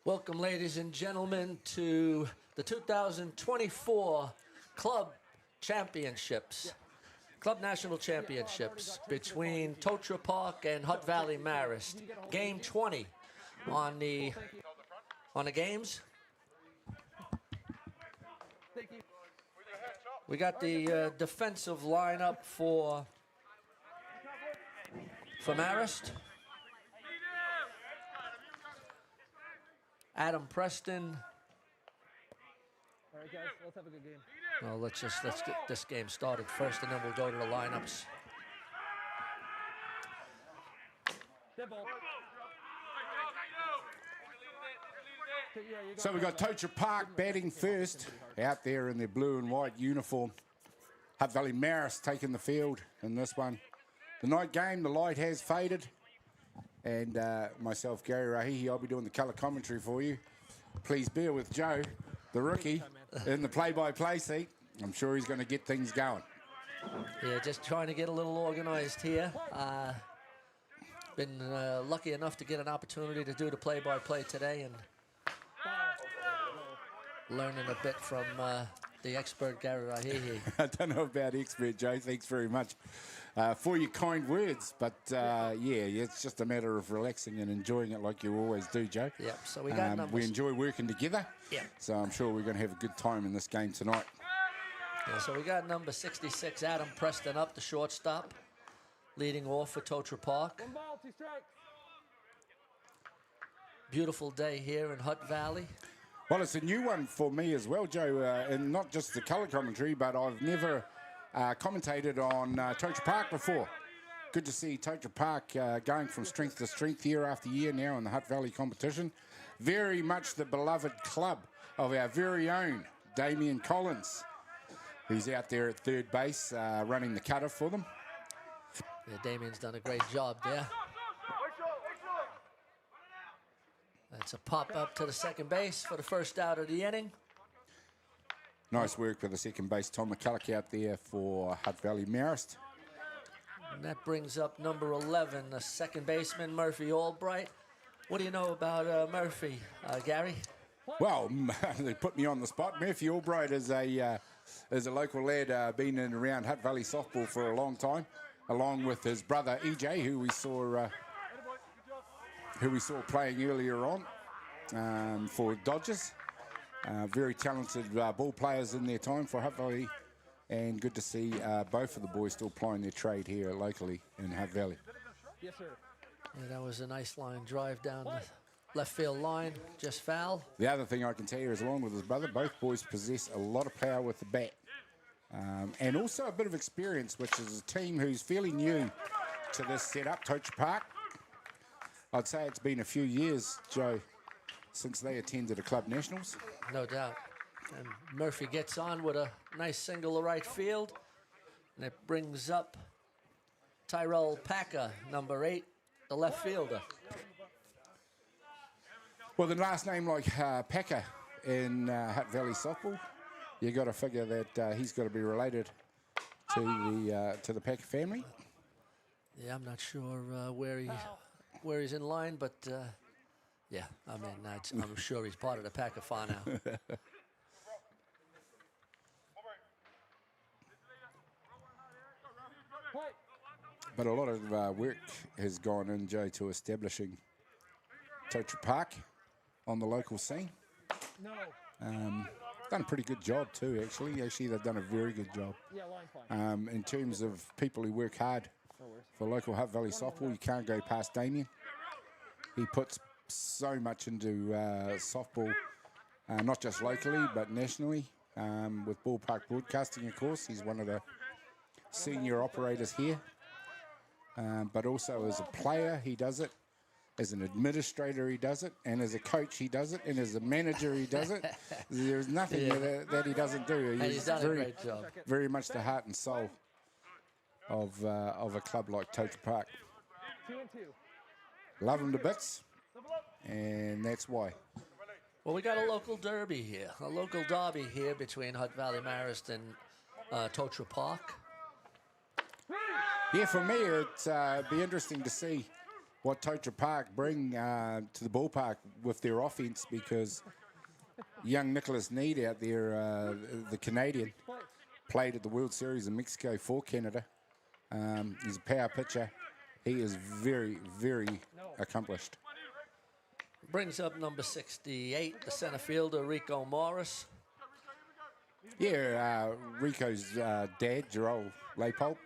Welcome, ladies and gentlemen, to the 2024 Club Championships, Club National Championships between Totara Park and Hutt Valley Marist. Game 20 on the games. We got the defensive lineup for Marist. Adam Preston. All right, guys, let's have a good game. Well, let's get this game started first, and then we'll go to the lineups. So we've got Totara Park batting first, out there in their blue and white uniform. Hutt Valley Marist taking the field in this one. The night game, the light has faded. And myself, Gary Rahihi, I'll be doing the colour commentary for you. Please bear with Joe, the rookie, in the play-by-play seat. I'm sure he's going to get things going. Yeah, just trying to get a little organised here. Been lucky enough to get an opportunity to do the play-by-play today and learning a bit from the expert, Gary Rahihi. I don't know about expert, Joe. Thanks very much for your kind words. But, yeah, it's just a matter of relaxing and enjoying it like you always do, Joe. Yeah, so we got numbers. We enjoy working together. Yeah. So I'm sure we're going to have a good time in this game tonight. Yeah, so we got number 66, Adam Preston, up the shortstop, leading off for Totara Park. 1 ball, 2 strikes. Beautiful day here in Hutt Valley. Well, it's a new one for me as well, Joe, and not just the colour commentary, but I've never commentated on Totara Park before. Good to see Totara Park going from strength to strength year after year now in the Hutt Valley competition. Very much the beloved club of our very own Damien Collins, who's out there at third base running the cutter for them. Yeah, Damien's done a great job there. That's a pop up to the second base for the first out of the inning. Nice work for the second base, Tom McCulloch out there for Hutt Valley Marist. And that brings up number 11, the second baseman, Murphy Albright. What do you know about Murphy, Gary? Well, they put me on the spot. Murphy Albright is a local lad, been in and around Hutt Valley softball for a long time, along with his brother EJ, who we saw playing earlier on for Dodgers. Very talented ball players in their time for Hutt Valley, and good to see both of the boys still plying their trade here locally in Hutt Valley. Yes, sir. Yeah, that was a nice line drive down the left field line, just foul. The other thing I can tell you is, along with his brother, both boys possess a lot of power with the bat. And also a bit of experience, which is a team who's fairly new to this setup, Totara Park. I'd say it's been a few years, Joe, since they attended a club nationals. No doubt. And Murphy gets on with a nice single to right field. And it brings up Tyrell Packer, number 8, the left fielder. Well, the last name like Packer in Hutt Valley softball, you got to figure that he's got to be related to the Packer family. Yeah, I'm not sure where he's in line, but yeah, I mean, I'm sure he's part of the Packer farm now. But a lot of work has gone in, Joe, to establishing Totara Park on the local scene. No. Done a pretty good job too, actually. Actually, they've done a very good job. Yeah, line fine. In terms of people who work hard for local Hutt Valley softball, you can't go past Damien. He puts so much into softball, not just locally, but nationally, with Ballpark Broadcasting, of course. He's one of the senior operators here. But also as a player, he does it. As an administrator, he does it. And as a coach, he does it. And as a manager, he does it. There's nothing that he doesn't do. He's done a great job. Very much the heart and soul of a club like Totara Park. 2 and 2. Love him to bits, and that's why. Well, we got a local derby here, a local derby here between Hutt Valley Marist and Totara Park. Yeah, for me, it'd be interesting to see what Totara Park bring to the ballpark with their offense, because young Nicholas Need out there, the Canadian, played at the World Series in Mexico for Canada. He's a power pitcher. He is very, very accomplished. Brings up number 68, the center fielder, Rico Morris. Yeah, Rico's dad, Gerald Laypolp,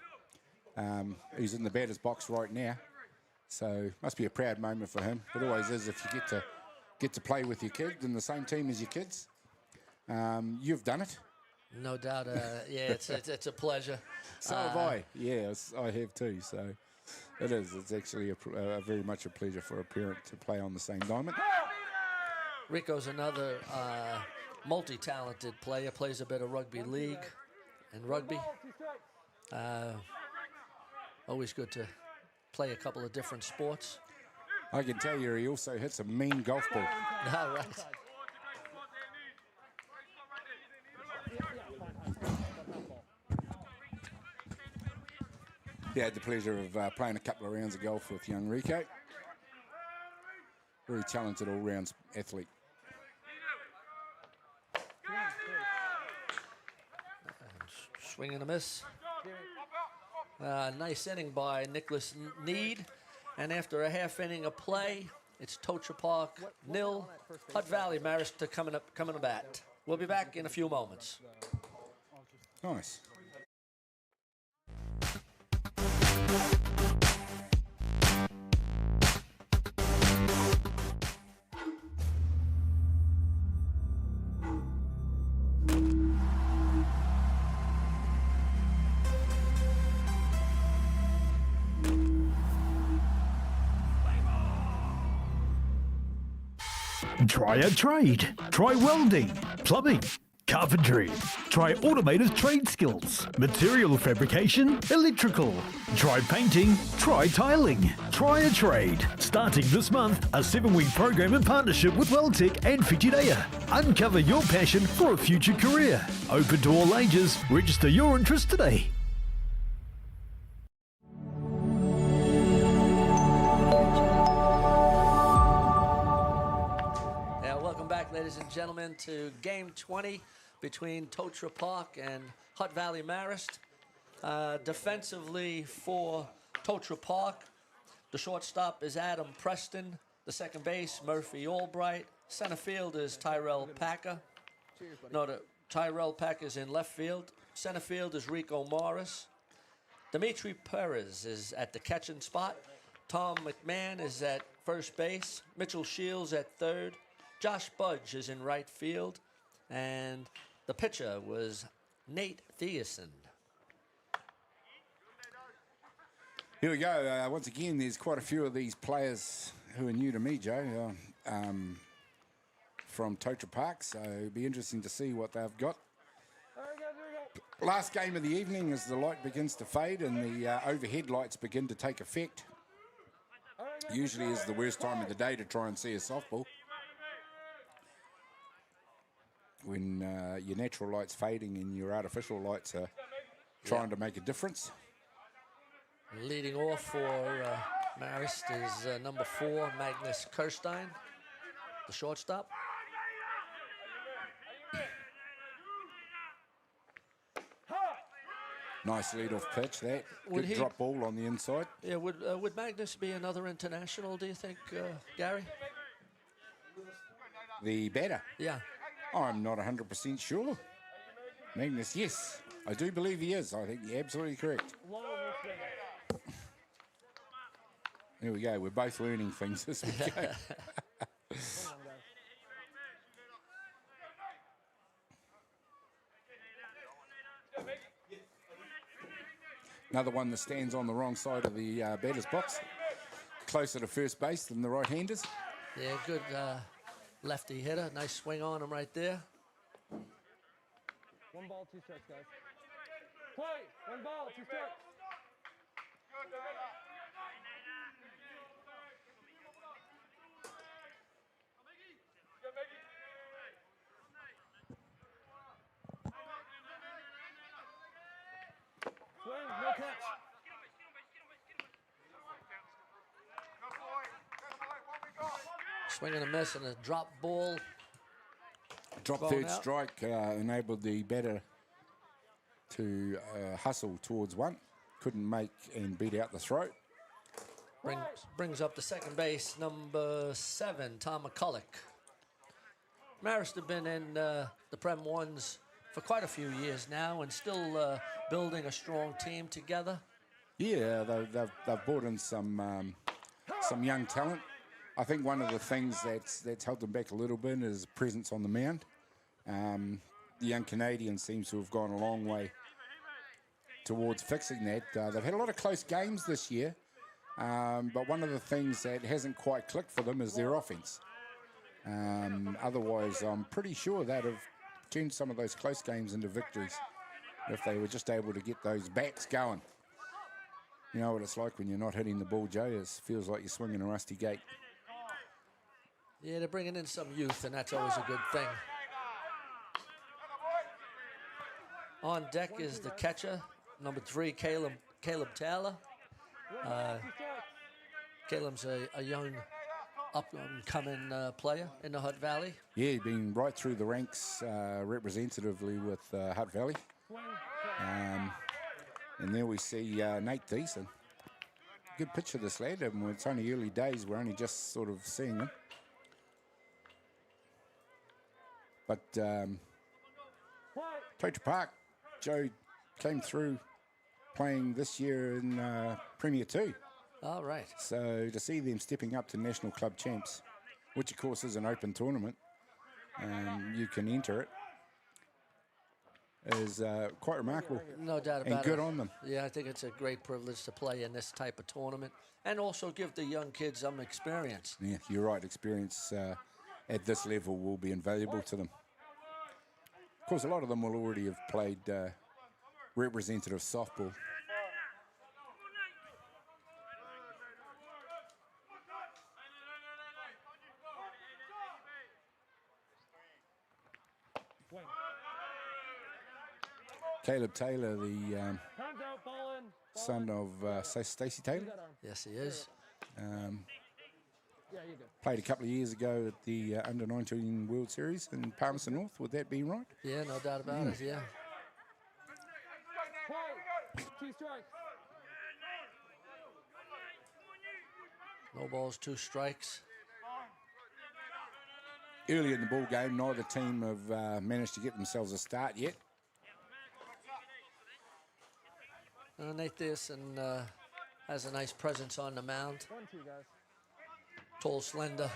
who's in the batter's box right now. So must be a proud moment for him. It always is if you get to play with your kids in the same team as your kids. You've done it. No doubt. Yeah, it's a pleasure. So have I. Yes, I have too. So it is. It's actually very much a pleasure for a parent to play on the same diamond. Rico's another multi-talented player. Plays a bit of rugby league and rugby. Always good to play a couple of different sports. I can tell you, he also hits a mean golf ball. All right. Yeah, I had the pleasure of playing a couple of rounds of golf with young Rico. Very talented all-round athlete. Swing and a miss. Nice inning by Nicholas Need. And after a half inning of play, it's Totara Park 0, Hutt Valley Marist to coming to bat. We'll be back in a few moments. Nice. Try a trade. Try welding, plumbing, carpentry. Try automated trade skills, material fabrication, electrical. Try painting. Try tiling. Try a trade. Starting this month, a 7-week program in partnership with WeldTech and Whitireia. Uncover your passion for a future career. Open to all ages. Register your interest today. Ladies and gentlemen, to game 20 between Totara Park and Hutt Valley Marist. Defensively for Totara Park, the shortstop is Adam Preston. The second base, Murphy Albright. Center field is Tyrell Packer. Tyrell Packer is in left field. Center field is Rico Morris. Dimitri Perez is at the catching spot. Tom McMahon is at first base. Mitchell Shields at third. Josh Budge is in right field, and the pitcher was Nate Thiessen. Here we go. Once again, there's quite a few of these players who are new to me, Joe, from Totara Park, so it'll be interesting to see what they've got. Last game of the evening as the light begins to fade and the overhead lights begin to take effect. Usually is the worst time of the day to try and see a softball, when your natural light's fading and your artificial lights are trying to make a difference. Leading off for Marist is number 4, Magnus Kirstein, the shortstop. Nice lead-off pitch, that. Would Good drop ball on the inside. Yeah, would Magnus be another international, do you think, Gary? The batter? Yeah. I'm not 100% sure. Magnus, yes. I do believe he is. I think you're absolutely correct. There we go. We're both learning things as we go. Another one that stands on the wrong side of the batter's box. Closer to first base than the right-handers. Yeah, good lefty hitter. Nice swing on him right there. 1 ball, 2 strikes, guys. Play! 1 ball, 2 strikes. Swing, no catch. Swing and a miss and a drop ball. Drop Thrown third out. strike enabled the batter to hustle towards one. Couldn't make and beat out the throw. Brings up the second base, number 7, Tom McCulloch. Marist have been in the Prem Ones for quite a few years now and still building a strong team together. Yeah, they've brought in some young talent. I think one of the things that's held them back a little bit is presence on the mound. The young Canadian seems to have gone a long way towards fixing that. They've had a lot of close games this year, but one of the things that hasn't quite clicked for them is their offense. Otherwise, I'm pretty sure they'd have turned some of those close games into victories if they were just able to get those bats going. You know what it's like when you're not hitting the ball, Joe. It feels like you're swinging a rusty gate. Yeah, they're bringing in some youth, and that's always a good thing. On deck is the catcher, number 3, Caleb Taylor. Caleb's a young, up-and-coming player in the Hutt Valley. Yeah, been right through the ranks representatively with Hutt Valley. And there we see Nate Thiessen. Good picture of this lad. It's only early days. We're only just sort of seeing him. But Totara Park, Joe, came through playing this year in Premier 2. All right. So to see them stepping up to National Club Champs, which of course is an open tournament, you can enter it, is quite remarkable. No doubt about it. And good on them. Yeah, I think it's a great privilege to play in this type of tournament and also give the young kids some experience. Yeah, you're right. Experience at this level will be invaluable to them. Of course, a lot of them will already have played representative softball. Caleb Taylor, the son of Stacey Taylor. Yes, he is. Played a couple of years ago at the Under-19 World Series in Palmerston North. Would that be right? Yeah, no doubt about it, yeah. 2 strikes. No balls, 2 strikes. Early in the ball game, neither team have managed to get themselves a start yet. Nate Thiessen has a nice presence on the mound. 1-2, guys. Tall, slender.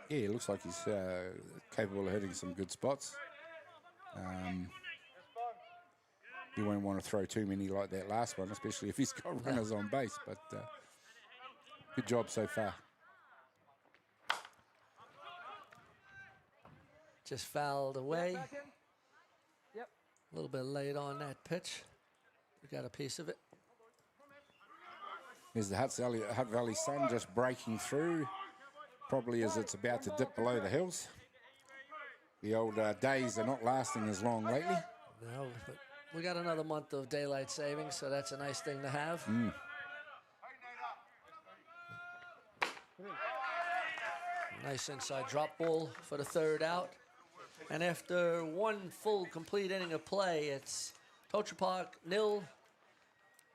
Yeah, it looks like he's capable of hitting some good spots. You won't want to throw too many like that last one, especially if he's got runners on base, but good job so far. Just fouled away. Back in. Yep. A little bit late on that pitch. We got a piece of it. There's the Hutt Valley sun just breaking through, probably as it's about to dip below the hills. The old days are not lasting as long lately. No, but we got another month of daylight savings, so that's a nice thing to have. Nice inside drop ball for the 3rd out. And after one full complete inning of play, it's Totara Park 0,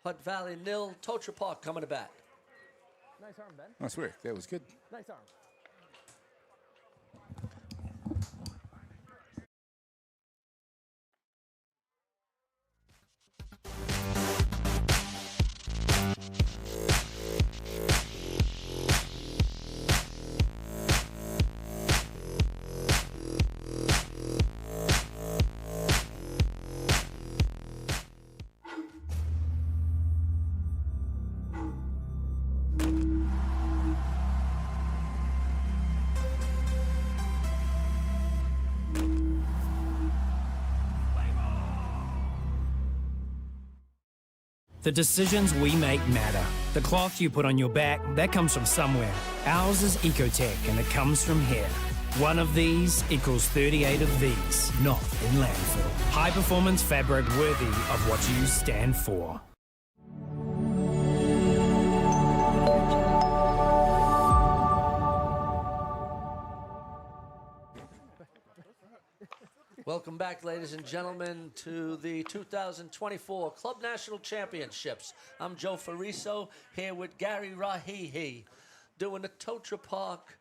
Hutt Valley 0. Totara Park coming to bat. Nice arm, Ben. Nice work. That was good. Nice arm. The decisions we make matter. The cloth you put on your back, that comes from somewhere. Ours is Ecotech, and it comes from here. One of these equals 38 of these, not in landfill. High-performance fabric worthy of what you stand for. Welcome back, ladies and gentlemen, to the 2024 Club National Championships. I'm Joe Fariso, here with Gary Rahihi, doing the Totara Park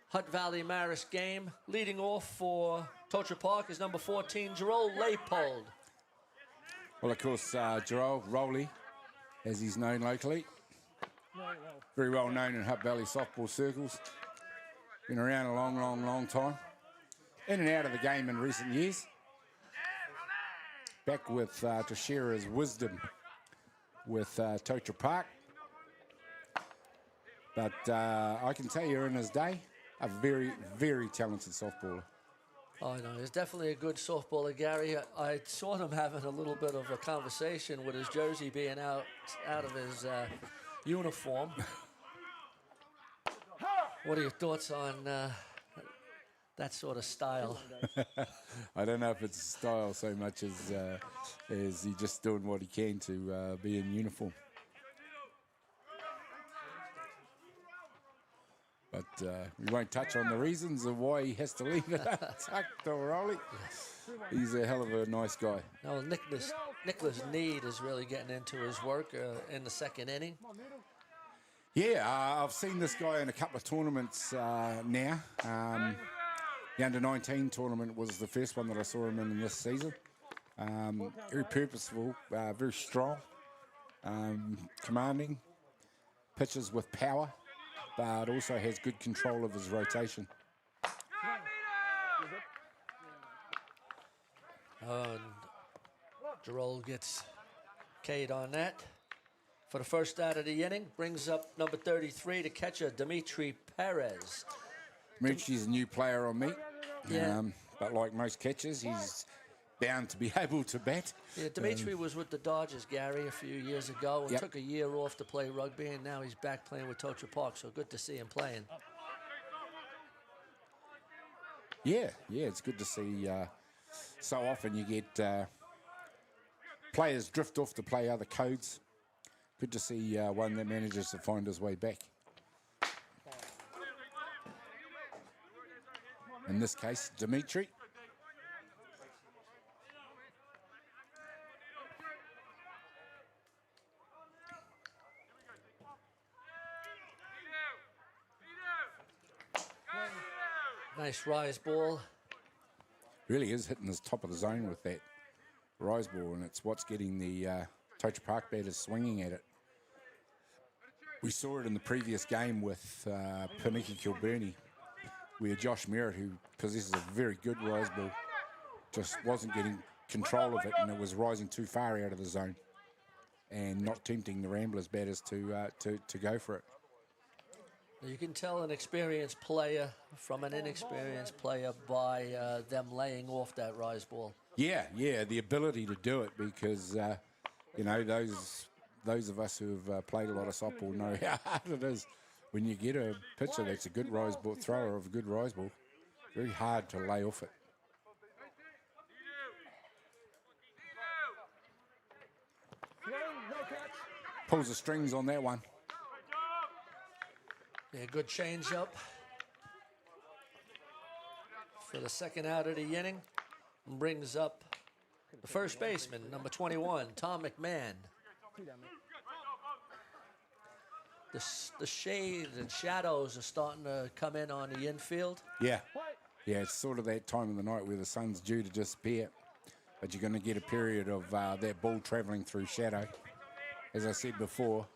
Hutt Valley Marist game. Leading off for Totara Park is number 14, Gerald Leipold. Well, of course, Gerald Rowley, as he's known locally, very well known in Hutt Valley softball circles. Been around a long, long, long time. In and out of the game in recent years. Back with to share his wisdom with Totara Park. But I can tell you in his day, a very, very talented softballer. Oh, no, he's definitely a good softballer, Gary. I saw him having a little bit of a conversation with his jersey being out of his uniform. What are your thoughts on that sort of style? I don't know if it's style so much as he just doing what he can to be in uniform. But we won't touch on the reasons of why he has to leave it tucked or rolling. He's a hell of a nice guy. No, Nicholas Need is really getting into his work in the second inning. Yeah, I've seen this guy in a couple of tournaments now. The under-19 tournament was the first one that I saw him in this season. Very purposeful, very strong, commanding, pitches with power, but also has good control of his rotation. And Gerald gets K'd on that. For the first out of the inning, brings up number 33, the catcher, Dimitri Perez. Dimitri's a new player on me, Yeah. but like most catchers, he's bound to be able to bat. Yeah, Dimitri was with the Dodgers, Gary, a few years ago, and took a year off to play rugby, and now he's back playing with Totara Park, so good to see him playing. Yeah, it's good to see. So often you get players drift off to play other codes. Good to see one that manages to find his way back. In this case, Dimitri. Nice rise ball. Really is hitting the top of the zone with that rise ball, and it's what's getting the Totara Park batters swinging at it. We saw it in the previous game with Paniki Kilburney, where Josh Merritt, who possesses a very good rise ball, just wasn't getting control of it, and it was rising too far out of the zone and not tempting the Ramblers batters to go for it. You can tell an experienced player from an inexperienced player by them laying off that rise ball. Yeah, the ability to do it, because you know, those of us who have played a lot of softball know how hard it is when you get a pitcher that's a good rise ball thrower of a good rise ball. Very hard to lay off it. Pulls the strings on that one. Yeah, good change up for the second out of the inning. Brings up the first baseman, number 21, Tom McMahon. The shades and shadows are starting to come in on the infield. Yeah, it's sort of that time of the night where the sun's due to disappear, but you're going to get a period of that ball travelling through shadow. As I said before,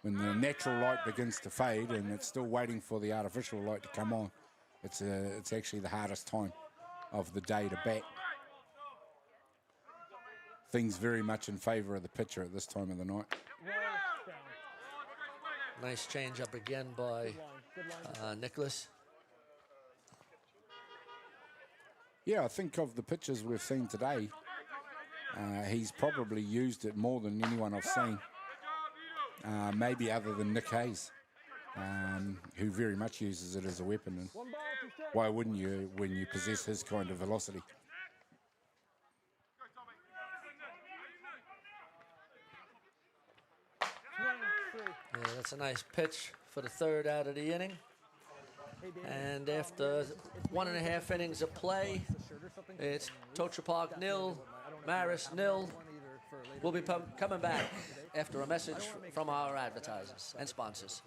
when the natural light begins to fade and it's still waiting for the artificial light to come on, it's actually the hardest time of the day to bat. Things very much in favour of the pitcher at this time of the night. Nice change up again by Nicholas. Yeah, I think of the pitches we've seen today, he's probably used it more than anyone I've seen. Maybe other than Nick Hayes, who very much uses it as a weapon. And why wouldn't you when you possess his kind of velocity? Yeah, that's a nice pitch for the third out of the inning. And after 1.5 innings of play, it's Totara Park 0, Marist 0. We'll be coming back after a message from our advertisers and sponsors.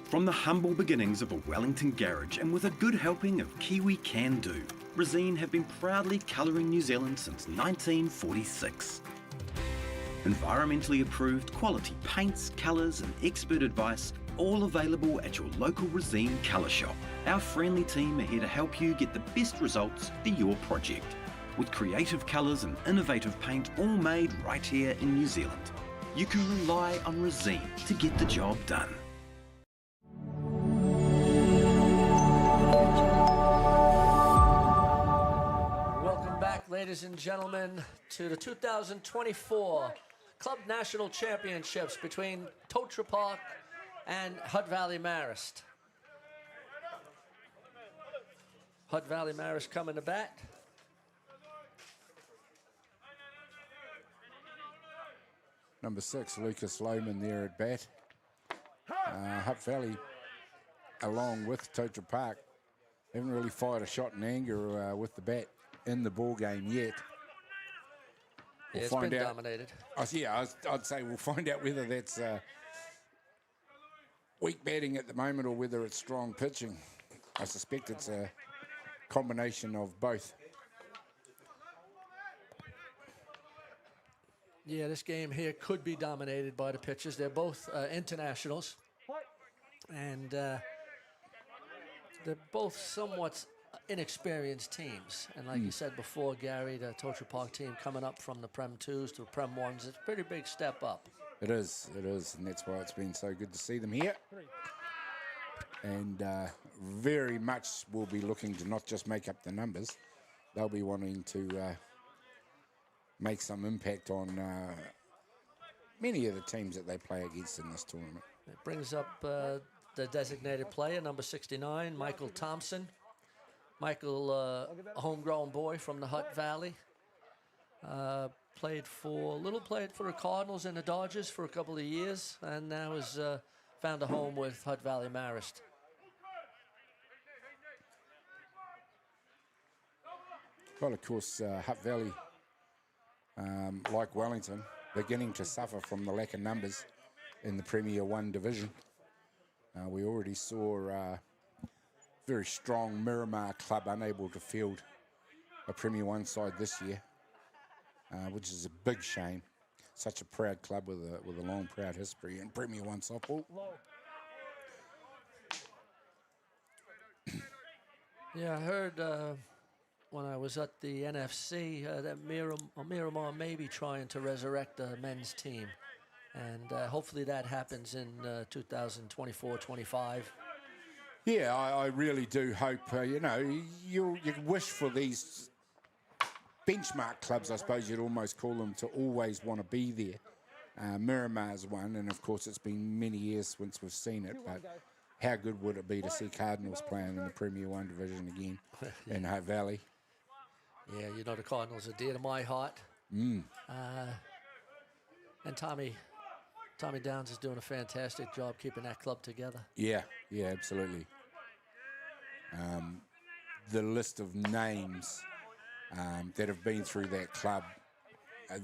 From the humble beginnings of a Wellington garage and with a good helping of Kiwi can-do, Resine have been proudly colouring New Zealand since 1946. Environmentally approved quality paints, colours and expert advice, all available at your local Resine colour shop. Our friendly team are here to help you get the best results for your project. With creative colours and innovative paint all made right here in New Zealand. You can rely on Resine to get the job done. Ladies and gentlemen, to the 2024 Club National Championships between Totara Park and Hutt Valley Marist. Hutt Valley Marist coming to bat. Number 6, Lucas Lohman there at bat. Hutt Valley, along with Totara Park, haven't really fired a shot in anger with the bat in the ball game yet. Yeah, it's been dominated. I'd say we'll find out whether that's weak batting at the moment or whether it's strong pitching. I suspect it's a combination of both. Yeah, this game here could be dominated by the pitchers. They're both internationals. And they're both somewhat inexperienced teams. And like you said before, Gary, the Totara Park team coming up from the Prem 2s to Prem 1s, it's a pretty big step up. It is, and that's why it's been so good to see them here. And very much will be looking to not just make up the numbers, they'll be wanting to make some impact on many of the teams that they play against in this tournament. It brings up the designated player, number 69, Michael Thompson. Michael, a homegrown boy from the Hutt Valley. Played for the Cardinals and the Dodgers for a couple of years, and now has found a home with Hutt Valley Marist. Well, of course, Hutt Valley, like Wellington, beginning to suffer from the lack of numbers in the Premier 1 division. We already saw very strong Miramar club unable to field a Premier 1 side this year, which is a big shame. Such a proud club with a long, proud history in Premier 1 softball. Yeah, I heard when I was at the NFC that Miramar may be trying to resurrect the men's team. And hopefully that happens in 2024-25. Yeah, I really do hope, you wish for these benchmark clubs, I suppose you'd almost call them, to always want to be there. Miramar's one, and of course it's been many years since we've seen it, but how good would it be to see Cardinals playing in the Premier 1 division again in Hutt Valley? Yeah, the Cardinals are dear to my heart. And Tommy Downs is doing a fantastic job keeping that club together. Yeah, absolutely. The list of names that have been through that club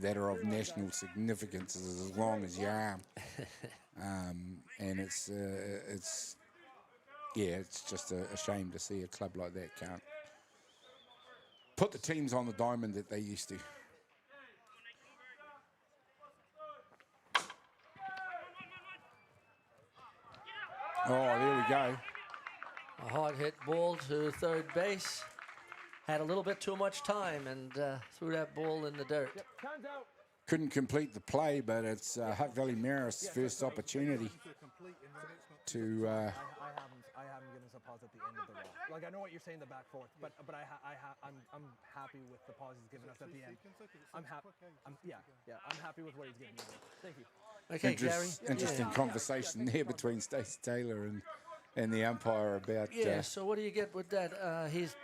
that are of national significance is as long as your arm. And it's just a shame to see a club like that can't put the teams on the diamond that they used to. Oh, there we go. A hard hit ball to third base. Had a little bit too much time and threw that ball in the dirt. Yep, time's out. couldn't complete the play, but it's Hutt Valley Marist's first opportunity to. I haven't given us a pause at the end of the rock. Like, I know what you're saying, the back fourth, but I'm happy with the pause he's given us at the end. I'm happy. I'm happy with what he's giving me. Thank you. Okay, Gary. Interesting conversation there between Stacey Taylor and the umpire about. Yeah. So what do you get with that?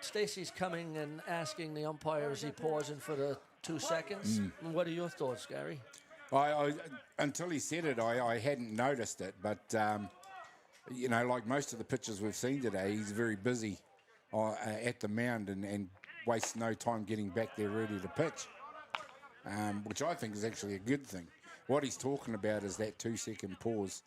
Stacey's coming and asking the umpire, is he pausing for the 2 seconds? What are your thoughts, Gary? I until he said it, I hadn't noticed it, but you know, like most of the pitches we've seen today, he's very busy at the mound and wastes no time getting back there ready to pitch, which I think is actually a good thing. What he's talking about is that 2 second pause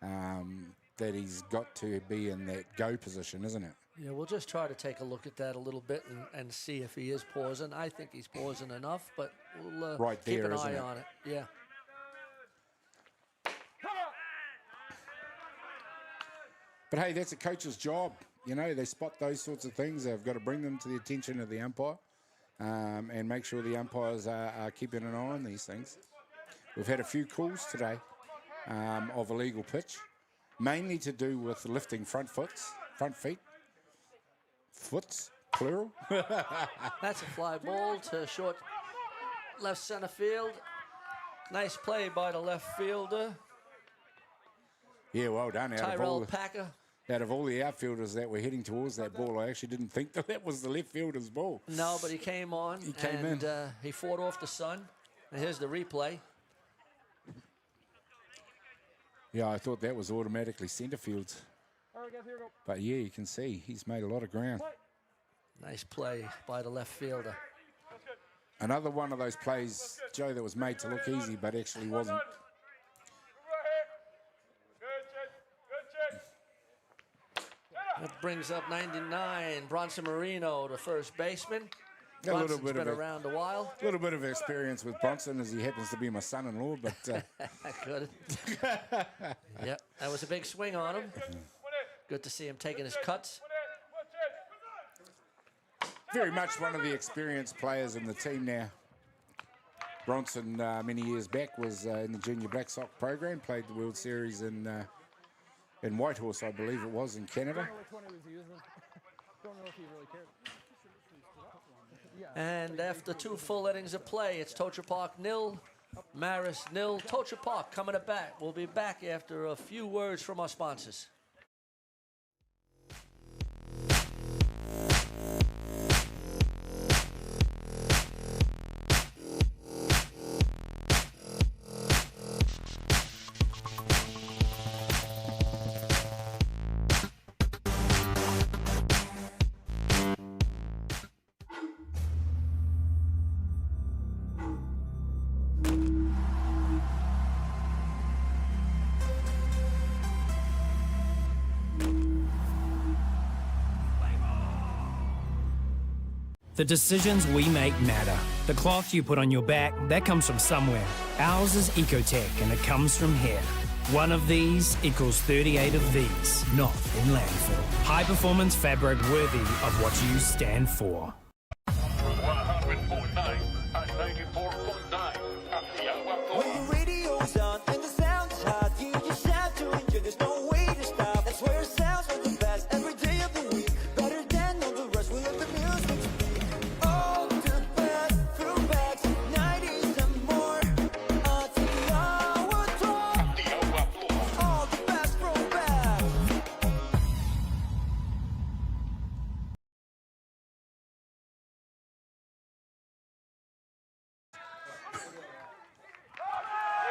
that he's got to be in that go position, isn't it? Yeah, we'll just try to take a look at that a little bit and see if he is pausing. I think he's pausing enough, but we'll right there, keep an isn't eye it? on it. Yeah. But hey, that's a coach's job. You know, they spot those sorts of things. They've got to bring them to the attention of the umpire and make sure the umpires are keeping an eye on these things. We've had a few calls today of illegal pitch, mainly to do with lifting front feet, plural. That's a fly ball to short left center field. Nice play by the left fielder, Yeah, well done. Tyrell Packer. Out of all the outfielders that were heading towards that ball, I actually didn't think that was the left fielder's ball. No, but he came on. He came in. He fought off the sun. And here's the replay. Yeah, I thought that was automatically centre field. All right, guys, here we go. But yeah, you can see he's made a lot of ground. Nice play by the left fielder. Another one of those plays, Joe, that was made to look easy, but actually wasn't. That brings up 99, Bronson Marino, the first baseman. A little Bronson's bit been of around a while. A little bit of experience with Bronson, as he happens to be my son-in-law, but Good. Yep, that was a big swing on him. Good to see him taking his cuts. very much one of the experienced players in the team now. Bronson, many years back, was in the Junior Black Sox program, played the World Series in Whitehorse, I believe it was, in Canada. And after 2 full innings of play, it's Totara Park 0, Marist 0. Totara Park coming back. We'll be back after a few words from our sponsors. The decisions we make matter. The cloth you put on your back, that comes from somewhere. Ours is Ecotech, and it comes from here. One of these equals 38 of these, not in landfill. High performance fabric worthy of what you stand for. 100.9 and 94.9 Atiawa Toa. When the radio's on and the sound is hot, you just have to enjoy. There's no way to stop. That's where it sounds from the best every day of the week. Better than all the rest. We let the music speak. All the best throwbacks, 90s and more. Atiawa Toa. Atiawa Toa. All the best throwbacks.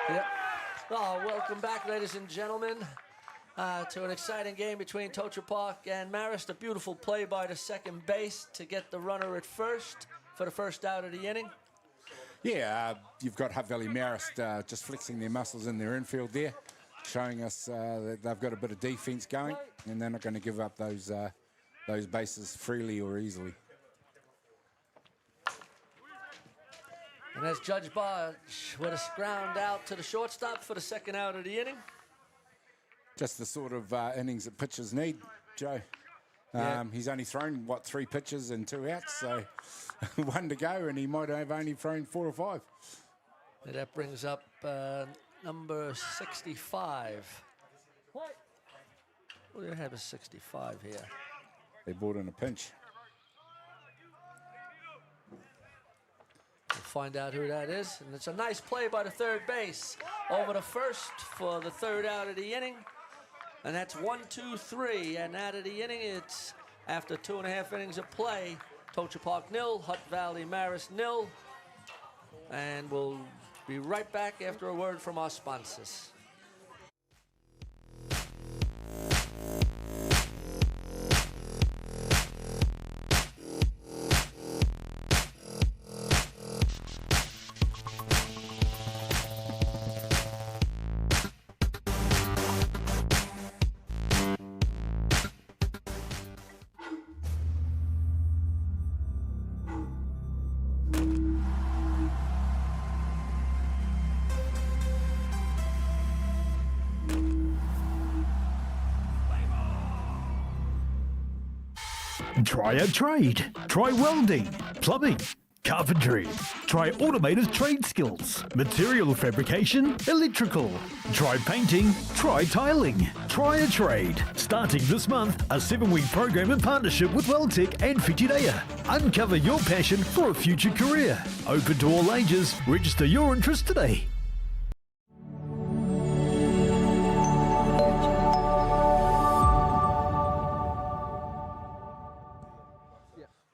Yep. Oh, welcome back, ladies and gentlemen, to an exciting game between Totara Park and Marist. A beautiful play by the second base to get the runner at first for the first out of the inning. Yeah, you've got Hutt Valley Marist just flexing their muscles in their infield there, showing us that they've got a bit of defence going, and they're not going to give up those bases freely or easily. And as Judge Barge with a ground out to the shortstop for the second out of the inning. Just the sort of innings that pitchers need, Joe. Yeah. He's only thrown, 3 pitches and 2 outs, so 1 to go, and he might have only thrown 4 or 5. And that brings up number 65. Well, they have a 65 here. They brought in a pinch. We'll find out who that is. And it's a nice play by the third base. Over to first for the third out of the inning. And that's 1, 2, 3. And out of the inning, it's after 2.5 innings of play. Totara Park 0, Hutt Valley Marist 0. And we'll be right back after a word from our sponsors. Try a trade. Try welding, plumbing, carpentry. Try automated trade skills, material fabrication, electrical. Try painting, try tiling. Try a trade. Starting this month, a 7-week program in partnership with Weldtech and Whitireia. Uncover your passion for a future career. Open to all ages. Register your interest today.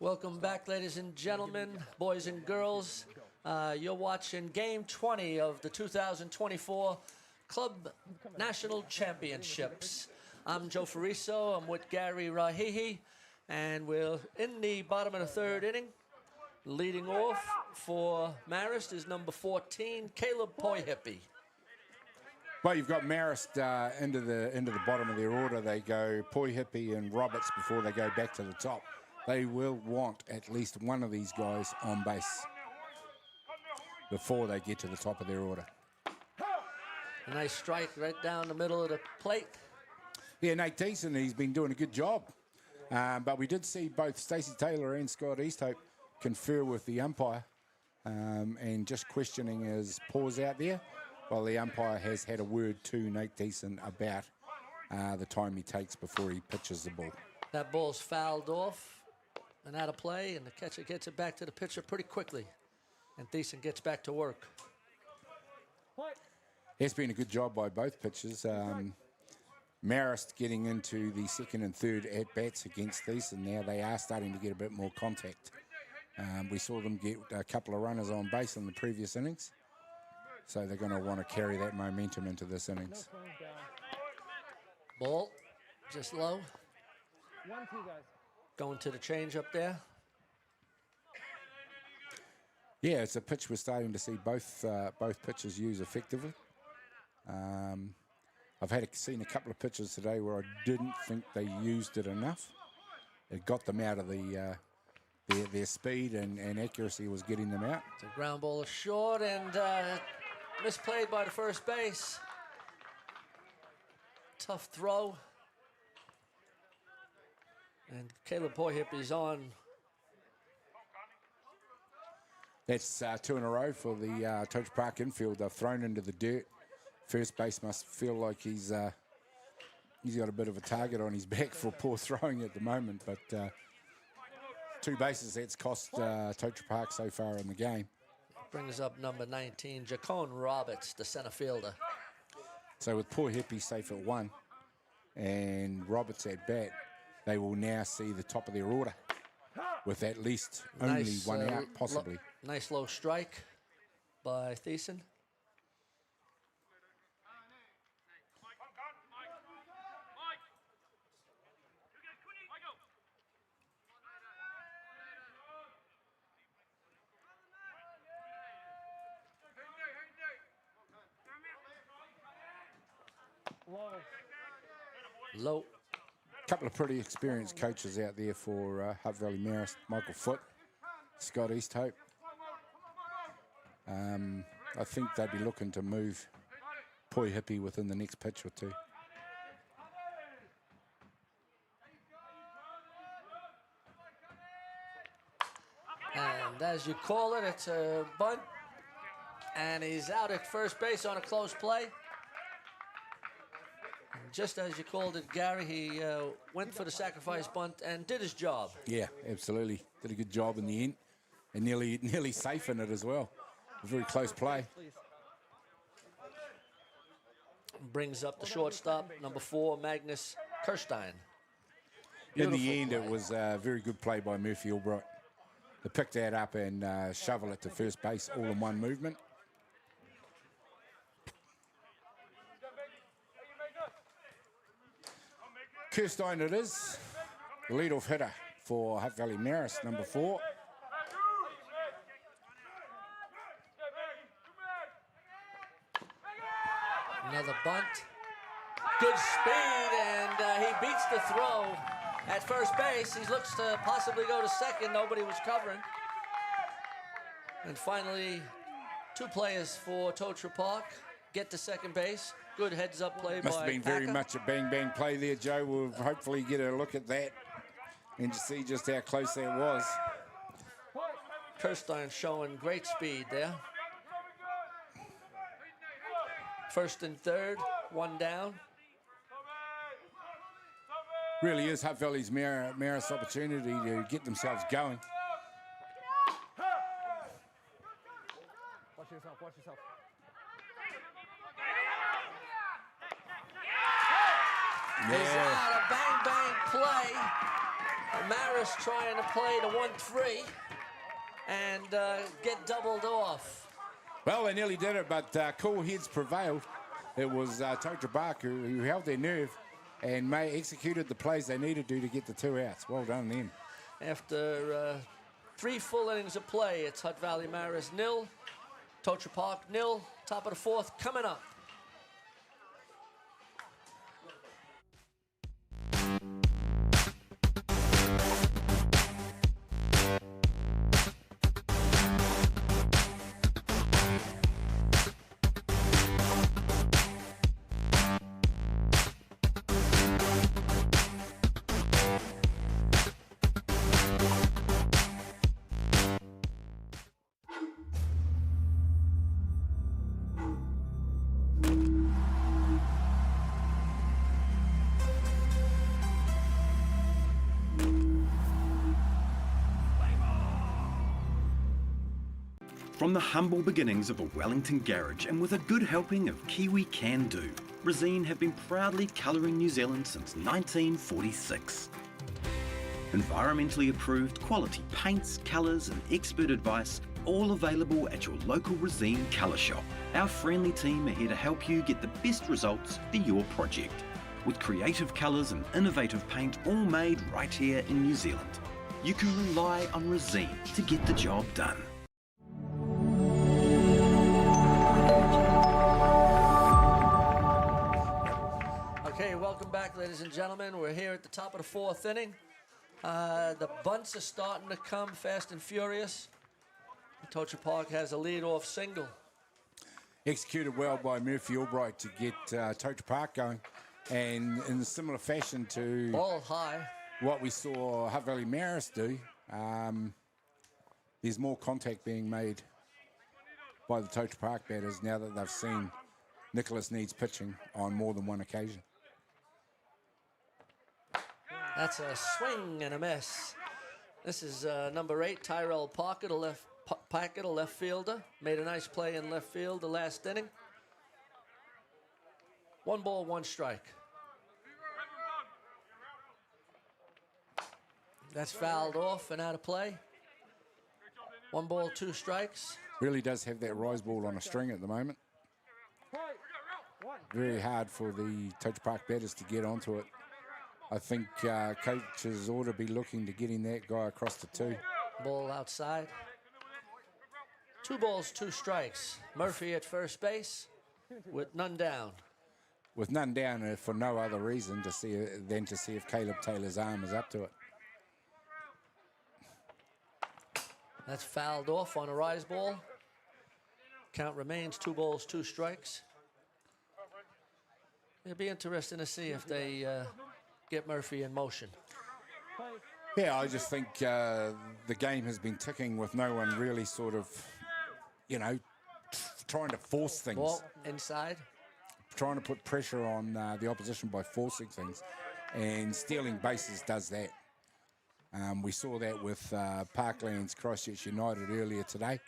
Welcome back, ladies and gentlemen, boys and girls. You're watching Game 20 of the 2024 Club National Championships. I'm Joe Fraser. I'm with Gary Rahihi, and we're in the bottom of the third inning. Leading off for Marist is number 14, Caleb Poihippy. Well, you've got Marist into the bottom of their order. They go Poihippy and Roberts before they go back to the top. They will want at least one of these guys on base before they get to the top of their order. A nice strike right down the middle of the plate. Yeah, Nate Deason, he's been doing a good job. But we did see both Stacey Taylor and Scott Easthope confer with the umpire and just questioning his pause out there. Well, the umpire has had a word to Nate Deason about the time he takes before he pitches the ball. That ball's fouled off and out of play, and the catcher gets it back to the pitcher pretty quickly. And Deason gets back to work. It's been a good job by both pitchers. Marist getting into the second and third at-bats against Deason. Now they are starting to get a bit more contact. We saw them get a couple of runners on base in the previous innings. So they're going to want to carry that momentum into this innings. Ball, just low. 1-2, guys. Going to the change up there. Yeah, it's a pitch we're starting to see both pitchers use effectively. I've seen a couple of pitches today where I didn't think they used it enough. It got them out of their speed and accuracy was getting them out. The ground ball is short and misplayed by the first base. Tough throw. And Caleb Poihippy's on. That's 2 in a row for the Totara Park infield. They've thrown into the dirt. First base must feel like he's got a bit of a target on his back for poor throwing at the moment. But 2 bases, that's cost Totara Park so far in the game. Brings up number 19, Jacone Roberts, the center fielder. So with Poihippy safe at 1 and Roberts at bat, they will now see the top of their order with at least only Nice, one out, possibly. Nice low strike by Deason. Low. Couple of pretty experienced coaches out there for Hutt Valley Marist. Michael Foot, Scott Easthope. I think they'd be looking to move Poihippy within the next pitch or two. And as you call it, it's a bunt. And he's out at first base on a close play. And just as you called it, Gary, he went for the sacrifice bunt and did his job. Yeah, absolutely. Did a good job in the end. And nearly safe in it as well. A very close play. Brings up the shortstop, number 4, Magnus Kirstein. In the Beautiful end, play. it was a very good play by Murphy Albright to pick that up and shovel it to first base all in one movement. Kirstein it is, the leadoff hitter for Hutt Valley Marist, number 4. Another bunt. Good speed, and he beats the throw at first base. He looks to possibly go to second. Nobody was covering. And finally, 2 players for Totara Park get to second base. Good heads-up play Must by have been very Packer. much a bang-bang play there, Joe. We'll hopefully get a look at that and to see just how close that was. Kirstein showing great speed there. First and third, 1 down. Really is Hutt Valley's Marist opportunity to get themselves going. Watch yourself, watch yourself. He's out a bang-bang play. Marist trying to play the 1-3 and get doubled off. Well, they nearly did it, but cool heads prevailed. It was Totara Park who held their nerve and executed the plays they needed to get the 2 outs. Well done then. After 3 full innings of play, it's Hutt Valley Marist 0, Totara Park 0. Top of the 4th coming up. From the humble beginnings of a Wellington garage and with a good helping of Kiwi can-do, Resine have been proudly colouring New Zealand since 1946. Environmentally approved quality paints, colours and expert advice, all available at your local Resine colour shop. Our friendly team are here to help you get the best results for your project. With creative colours and innovative paint all made right here in New Zealand. You can rely on Resine to get the job done. Okay, welcome back, ladies and gentlemen. We're here at the top of the 4th inning. The bunts are starting to come fast and furious. Totara Park has a lead-off single. Executed well by Murphy Albright to get Totara Park going. And in a similar fashion to Ball high. what we saw Hutt Valley Marist do, there's more contact being made by the Totara Park batters now that they've seen Nicholas Needs pitching on more than one occasion. That's a swing and a miss. This is number 8, Tyrell Packett, a left fielder. Made a nice play in left field the last inning. 1 ball, 1 strike. That's fouled off and out of play. 1 ball, 2 strikes. Really does have that rise ball on a string at the moment. Very hard for the Totara Park batters to get onto it. I think coaches ought to be looking to getting that guy across the 2. Ball outside. 2 balls, 2 strikes. Murphy at first base with none down. With none down for no other reason than to see if Caleb Taylor's arm is up to it. That's fouled off on a rise ball. Count remains 2 balls, 2 strikes. It'll be interesting to see if they get Murphy in motion. Yeah, I just think the game has been ticking with no one really sort of, trying to force things. Ball inside. Trying to put pressure on the opposition by forcing things, and stealing bases does that. We saw that with Parkland's Christchurch United earlier today,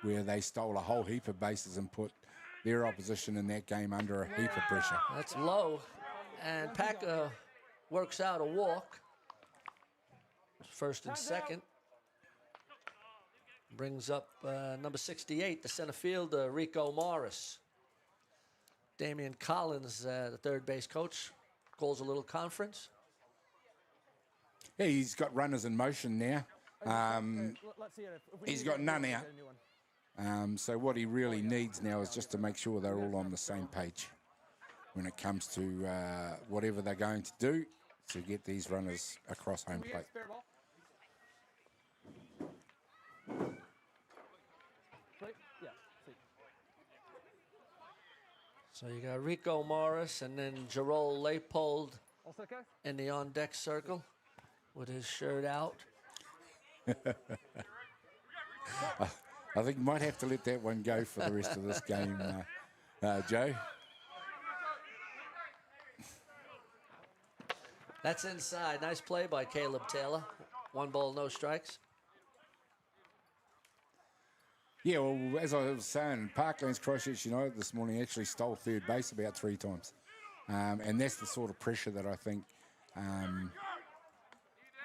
where they stole a whole heap of bases and put their opposition in that game under a heap of pressure. That's low, and Packer works out a walk. First and second. Brings up number 68, the center fielder, Rico Morris. Damian Collins, the third base coach, calls a little conference. Yeah, he's got runners in motion now. Let's see it. If we He's need got to none get a out. new one. So what he really needs now is just to make sure they're all on the same page when it comes to whatever they're going to do to get these runners across home We plate. get spare ball. Right? Yeah. See. So you got Rico Morris and then Jarol Leopold All set, guys? in the on-deck circle with his shirt out. I think you might have to let that one go for the rest of this game, Joe. That's inside. Nice play by Caleb Taylor. 1 ball, no strikes. Yeah, well, as I was saying, Parkland's Christchurch United this morning actually stole third base about 3 times. And that's the sort of pressure that I think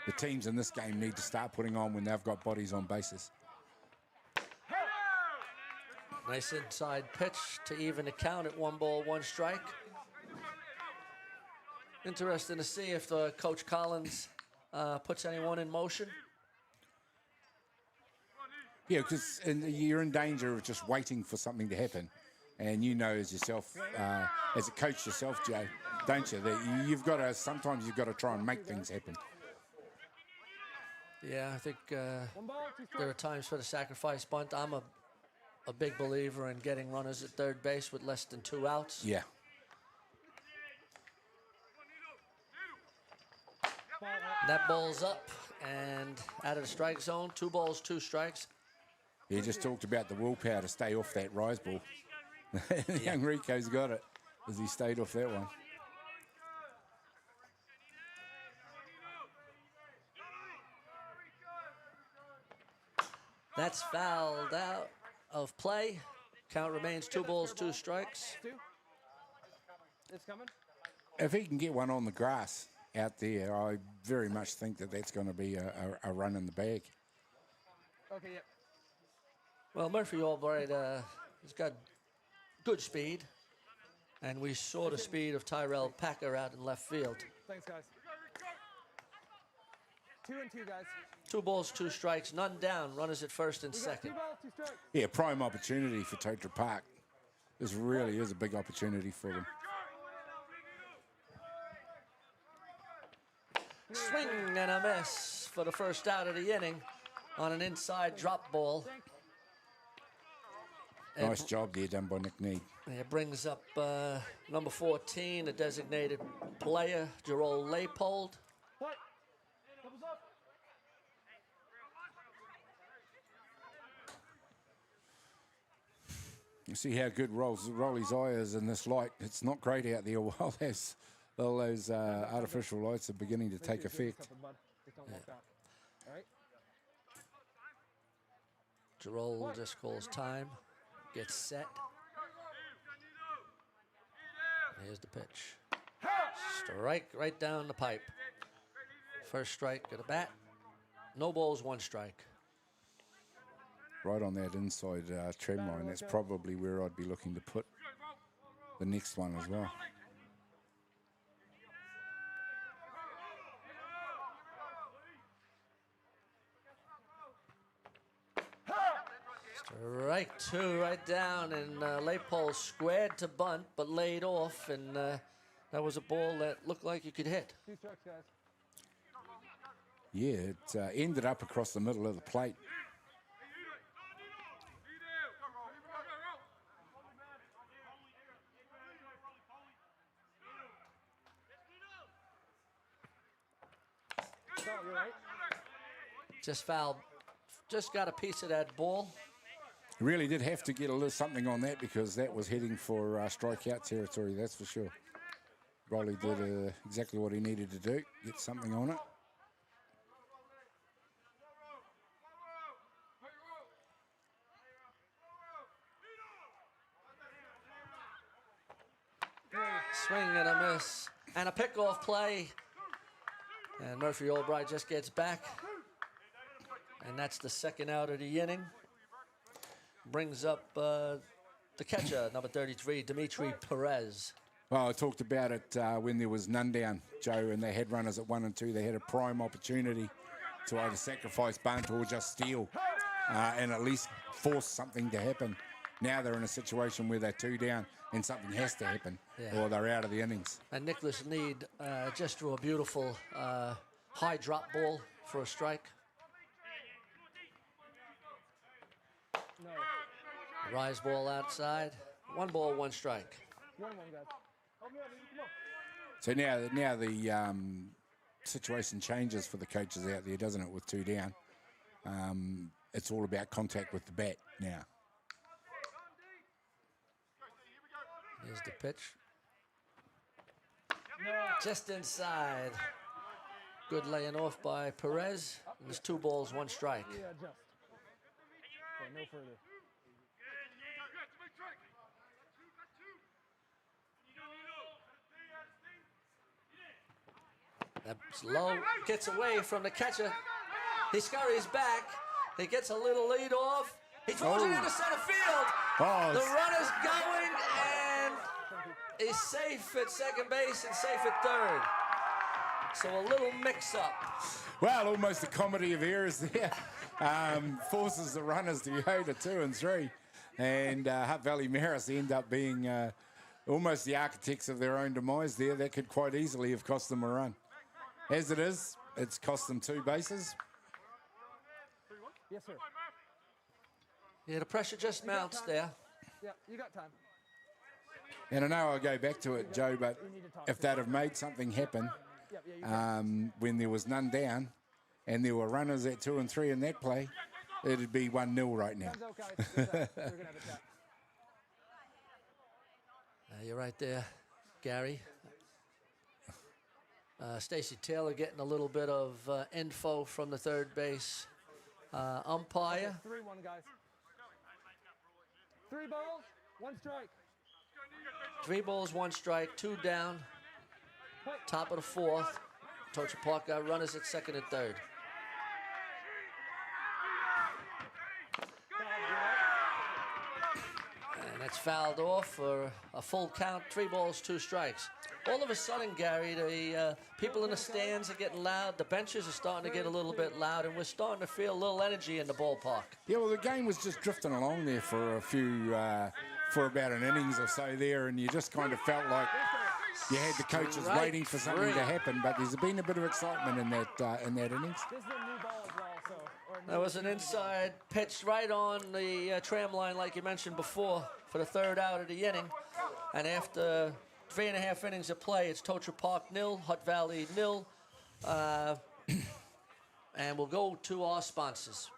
the teams in this game need to start putting on when they've got bodies on bases. Nice inside pitch to even the count at 1 ball, 1 strike. Interesting to see if Coach Collins puts anyone in motion. Yeah, because you're in danger of just waiting for something to happen. And you know as yourself, as a coach yourself, Joe, don't you, that you've got to, sometimes you've got to try and make things happen. Yeah, I think there are times for the sacrifice bunt. I'm a big believer in getting runners at third base with less than 2 outs. Yeah. That ball's up and out of the strike zone. 2 balls, 2 strikes. You just talked about the willpower to stay off that rise ball. Young Rico's got it as he stayed off that one. That's fouled out of play. Count remains 2 balls, 2 strikes. It's coming. If he can get one on the grass out there, I very much think that that's going to be a run in the bag. Okay, yep. Well, Murphy Albright has got good speed, and we saw the speed of Tyrell Packer out in left field. Thanks, guys. 2 and 2, guys. 2 balls, 2 strikes, none down. Runners at first and We got second. 2 balls, 2 strikes. Yeah, prime opportunity for Totara Park. This really is a big opportunity for them. Swing and a miss for the first out of the inning on an inside drop ball. Nice job there done by Nick Need. It brings up number 14, a designated player, Jarol Leopold. What? Doubles up. You see how good Rolly's eye is in this light. It's not great out there while all those artificial lights are beginning to take effect. All right. Jarol just calls time, gets set. Here's the pitch. Strike right down the pipe. First strike at a bat. No balls, 1 strike. Right on that inside trend line. That's probably where I'd be looking to put the next one as well. Strike 2 right down, and Leopold squared to bunt, but laid off, and that was a ball that looked like you could hit. 2 strikes, guys. Yeah, it ended up across the middle of the plate. So, you're right. Just fouled, just got a piece of that ball. Really did have to get a little something on that because that was heading for strikeout territory, that's for sure. Riley did exactly what he needed to do, get something on it. Swing and a miss. And a pickoff play. And Murphy Albright just gets back. And that's the second out of the inning. Brings up the catcher, number 33, Dimitri Perez. Well, I talked about it when there was none down, Joe, and they had runners at 1 and 2. They had a prime opportunity to either sacrifice bunt or just steal and at least force something to happen. Now they're in a situation where they're 2 down and something has to happen or they're out of the innings. And Nicholas Need just threw a beautiful high drop ball for a strike. No. Rise ball outside. 1 ball, 1 strike. 1-1, guys. So now the situation changes for the coaches out there, doesn't it, with 2 down? It's all about contact with the bat now. Here's the pitch. Just inside. Good laying off by Perez. And there's 2 balls, 1 strike. Yeah, just. Okay, no further. That's low, gets away from the catcher. He scurries back. He gets a little lead off. He throws it into center field. Oh, The runner's going, and he's safe at second base and safe at third. So a little mix-up. well, almost a comedy of errors there. Forces the runners to go to 2 and 3. And Hutt Valley Marist end up being almost the architects of their own demise there. That could quite easily have cost them a run. As it is, it's cost them 2 bases. Yes, sir. Yeah, the pressure just mounts there. Yeah, you got time. And I know I'll go back to it, Joe, but if they'd have made something happen when there was none down and there were runners at 2 and 3 in that play, it'd be 1-0 right now. Time's out, guys. We're gonna have a chat. You're right there, Gary. Stacey Taylor getting a little bit of info from the third base umpire. 3-1, guys. 3 balls, 1 strike. 3 balls, 1 strike, 2 down. Top of the 4th. Tocha Park got runners at second and third. And that's fouled off for a full count. 3 balls, 2 strikes. All of a sudden, Gary, the people in the stands are getting loud. The benches are starting to get a little bit loud, and we're starting to feel a little energy in the ballpark. Yeah, well, the game was just drifting along there for a few, for about an innings or so there, and you just kind of felt like you had the coaches waiting for something to happen. But there's been a bit of excitement in that innings. This is a new ball as well, so. That was an inside pitch right on the tram line, like you mentioned before, for the 3rd out of the inning. And after 3.5 innings of play, it's Tocha Park 0, Hutt Valley 0. And we'll go to our sponsors.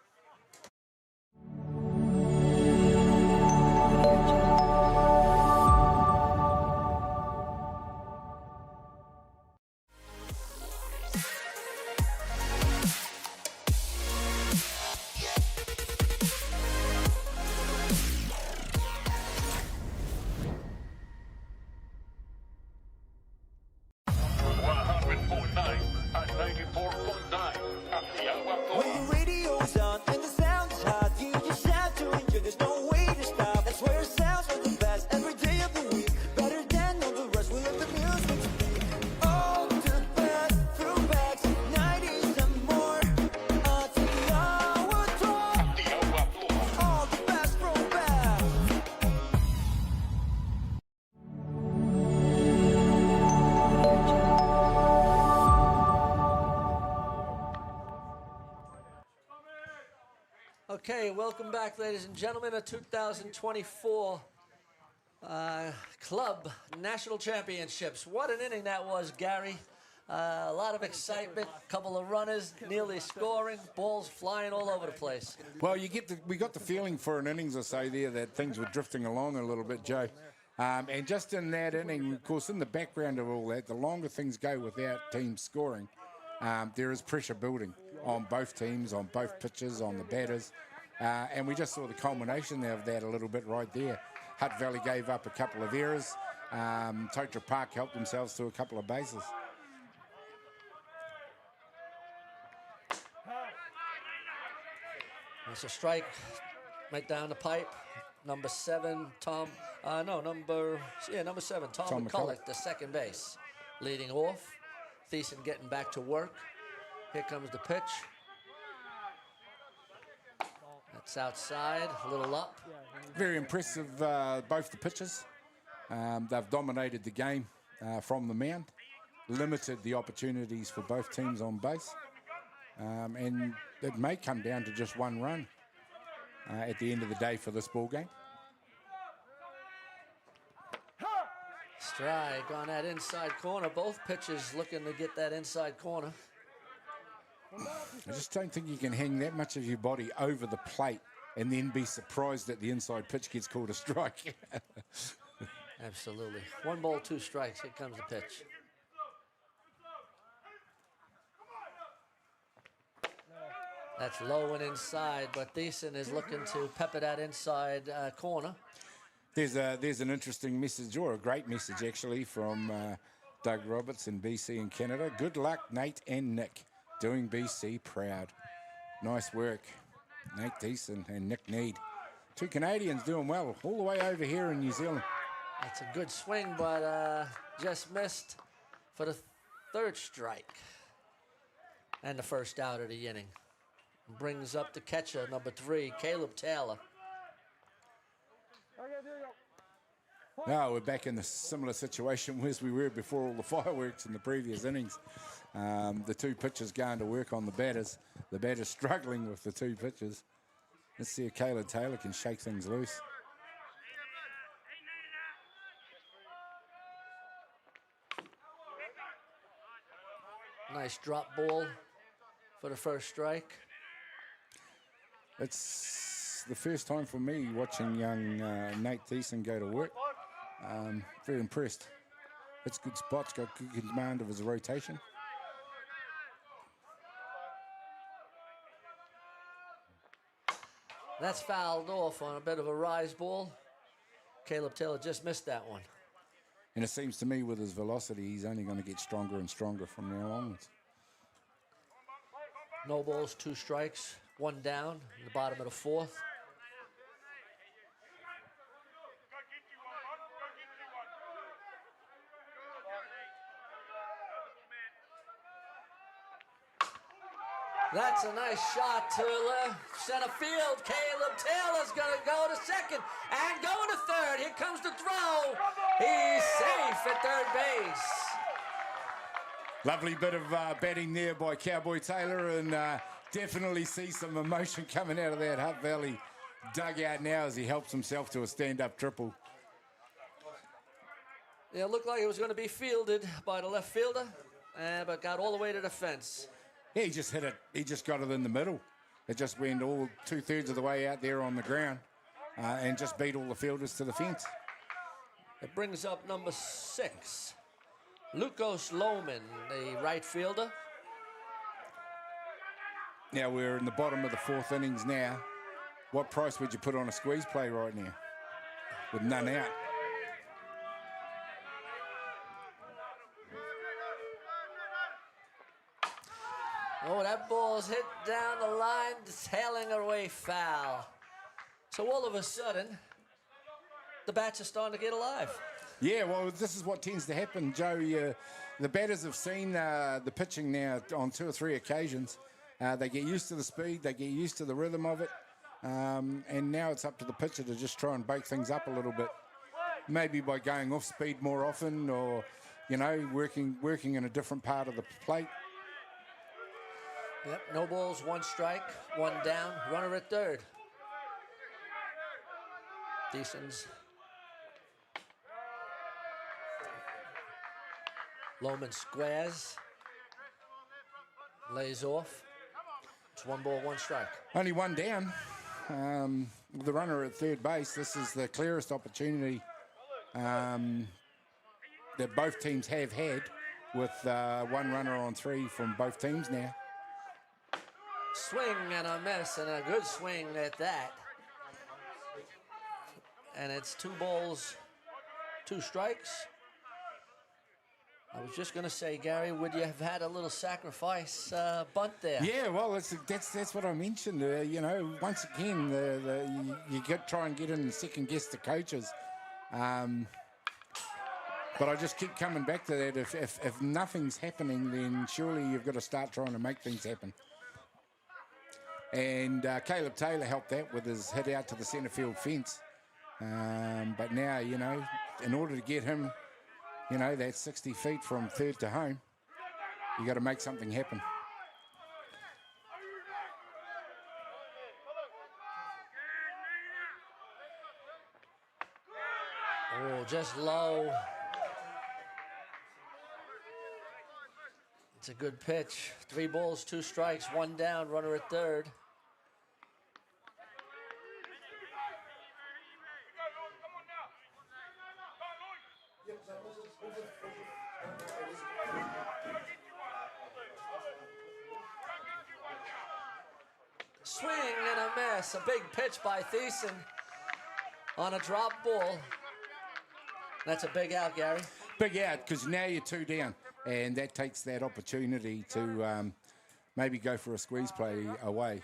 When the radio's on and the sound's hot, you just have to enjoy. There's no way to stop. That's where it sounds like the best every day of the week. Better than all the rest. We let the music speak. All the best throwbacks, 90s and more. Atiawa Toa. All the best throwbacks. Okay, welcome back, ladies and gentlemen, to 2024 Club National Championships. What an inning that was, Gary. A lot of excitement, couple of runners nearly scoring, balls flying all over the place. Well, we got the feeling for an innings or so there that things were drifting along a little bit, Joe. And just in that inning, of course, in the background of all that, the longer things go without teams scoring, there is pressure building on both teams, on both pitches, on the batters. And we just saw the culmination of that a little bit right there. Hutt Valley gave up a couple of errors. Totara Park helped themselves to a couple of bases. It's a strike right down the pipe. Number 7, number 7, Tom McCulloch, the second base, leading off. Thiessen getting back to work. Here comes the pitch. That's outside, a little up. Very impressive, both the pitchers. They've dominated the game from the mound, limited the opportunities for both teams on base. And it may come down to just one run at the end of the day for this ball game. Strike on that inside corner. Both pitchers looking to get that inside corner. I just don't think you can hang that much of your body over the plate and then be surprised that the inside pitch gets called a strike. Absolutely. 1 ball, 2 strikes. Here comes the pitch. That's low and inside, but Thiessen is looking to pepper that inside corner. There's an interesting message, or a great message actually, from Doug Roberts in BC and Canada. Good luck, Nate and Nick, doing BC proud. Nice work, Nate Thiessen and Nick Need. 2 Canadians doing well all the way over here in New Zealand. That's a good swing, but just missed for the 3rd strike. And the first out of the inning. Brings up the catcher, number 3, Caleb Taylor. Now we're back in a similar situation as we were before all the fireworks in the previous innings. The 2 pitchers going to work on the batters. The batters struggling with the 2 pitchers. Let's see if Caleb Taylor can shake things loose. Nice drop ball for the first strike. It's the first time for me watching young Nate Thiessen go to work. Very impressed. It's good spots, got good command of his rotation. That's fouled off on a bit of a rise ball. Caleb Taylor just missed that one. And it seems to me with his velocity, he's only going to get stronger and stronger from now onwards. No balls, 2 strikes, 1 down in the bottom of the 4th. That's a nice shot to center field. Caleb Taylor's going to go to second and go to third. Here comes the throw. He's safe at third base. Lovely bit of batting there by Cowboy Taylor, and definitely see some emotion coming out of that Hutt Valley dugout now as he helps himself to a stand-up triple. Yeah, it looked like it was going to be fielded by the left fielder, but got all the way to the fence. Yeah, he just hit it. He just got it in the middle. It just went all 2/3 of the way out there on the ground and just beat all the fielders to the fence. It brings up number 6, Lucas Lohman, the right fielder. Now we're in the bottom of the 4th innings now. What price would you put on a squeeze play right now with none out? Oh, that ball's hit down the line, sailing away foul. So all of a sudden, the bats are starting to get alive. Yeah, well, this is what tends to happen, Joe. The batters have seen the pitching now on 2 or 3 occasions. They get used to the speed, they get used to the rhythm of it, and now it's up to the pitcher to just try and bake things up a little bit. Maybe by going off speed more often, or, you know, working in a different part of the plate. Yep, no balls, 1 strike, 1 down, runner at third. Thiessen's. Lohman squares, Lays off. It's 1 ball, 1 strike. Only one down. With the runner at third base, this is the clearest opportunity that both teams have had, with one runner on 3 from both teams now. Swing and a miss, and a good swing at that. And it's 2 balls, 2 strikes. I was just going to say, Gary, would you have had a little sacrifice bunt there? Yeah, well, that's what I mentioned. You know, once again, you try and get in and second guess the coaches. But I just keep coming back to that. If nothing's happening, then surely you've got to start trying to make things happen. And Caleb Taylor helped that with his hit out to the centre field fence. But now, you know, in order to get him, you know, that's 60 feet from third to home, you got to make something happen. Oh, just low. It's a good pitch. 3 balls, 2 strikes, 1 down, runner at third. Swing and a miss. A big pitch by Thiessen on a drop ball. That's a big out, Gary. Big out, because now you're 2 down, and that takes that opportunity to maybe go for a squeeze play away.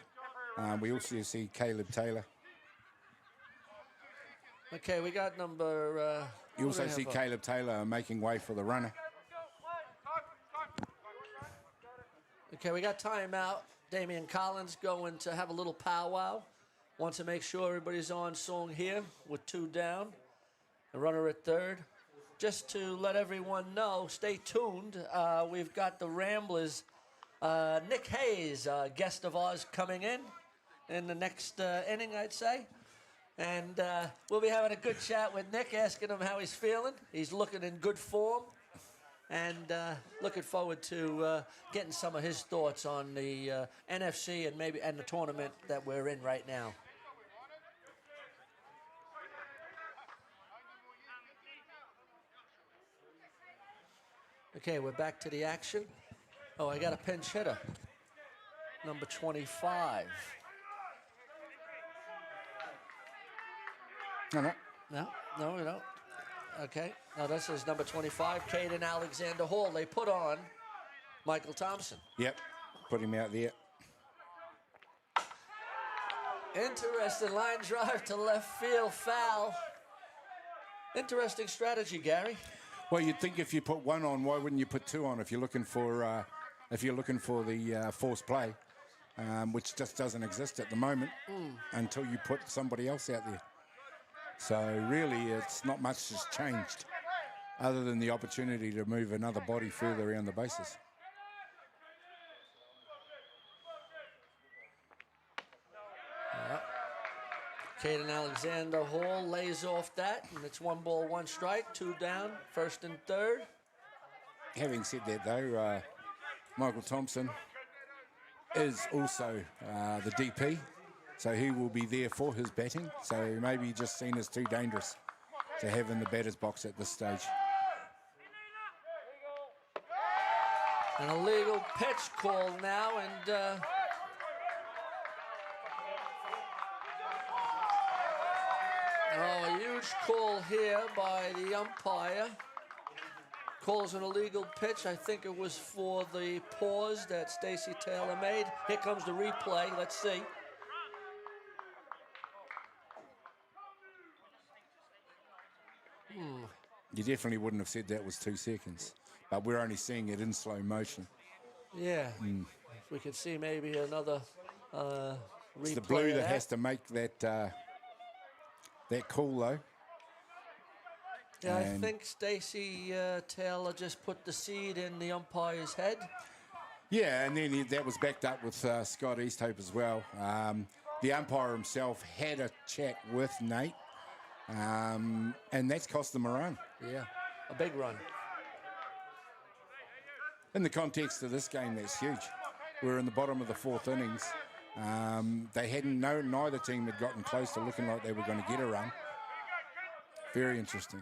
We also see Caleb Taylor. Okay, we got number... You also see Caleb Taylor making way for the runner. Okay, we got timeout. Damian Collins going to have a little powwow. Wants to make sure everybody's on song here with 2 down. The runner at third. Just to let everyone know, stay tuned. We've got the Ramblers. Nick Hayes, guest of ours, coming in the next inning, I'd say. And we'll be having a good chat with Nick, asking him how he's feeling. He's looking in good form. And looking forward to getting some of his thoughts on the NFC and the tournament that we're in right now. Okay, we're back to the action. Oh, I got a pinch hitter. Number 25. No. No, we don't. Okay. Now this is number 25, Caden Alexander Hall. They put on Michael Thompson. Yep, put him out there. Interesting line drive to left field, foul. Interesting strategy, Gary. Well, you'd think if you put 1 on, why wouldn't you put 2 on if you're looking for the force play, which just doesn't exist at the moment until you put somebody else out there. So really, it's not much has changed, other than the opportunity to move another body further around the bases. Caden Alexander Hall lays off that, and it's 1 ball, 1 strike, 2 down, first and third. Having said that, though, Michael Thompson is also the DP, so he will be there for his batting. So maybe just seen as too dangerous to have in the batter's box at this stage. An illegal pitch call now, and a huge call here by the umpire. Calls an illegal pitch. I think it was for the pause that Stacey Taylor made. Here comes the replay. Let's see. You definitely wouldn't have said that was 2 seconds, but we're only seeing it in slow motion. Yeah. We could see maybe another replay. It's the blue that has to make that that call, though. Yeah, I think Stacey Taylor just put the seed in the umpire's head. Yeah, and then that was backed up with Scott Easthope as well. The umpire himself had a chat with Nate, and that's cost them a run. Yeah, a big run. In the context of this game, that's huge. we're in the bottom of the fourth innings. They hadn't known, neither team had gotten close to looking like they were going to get a run. Very interesting.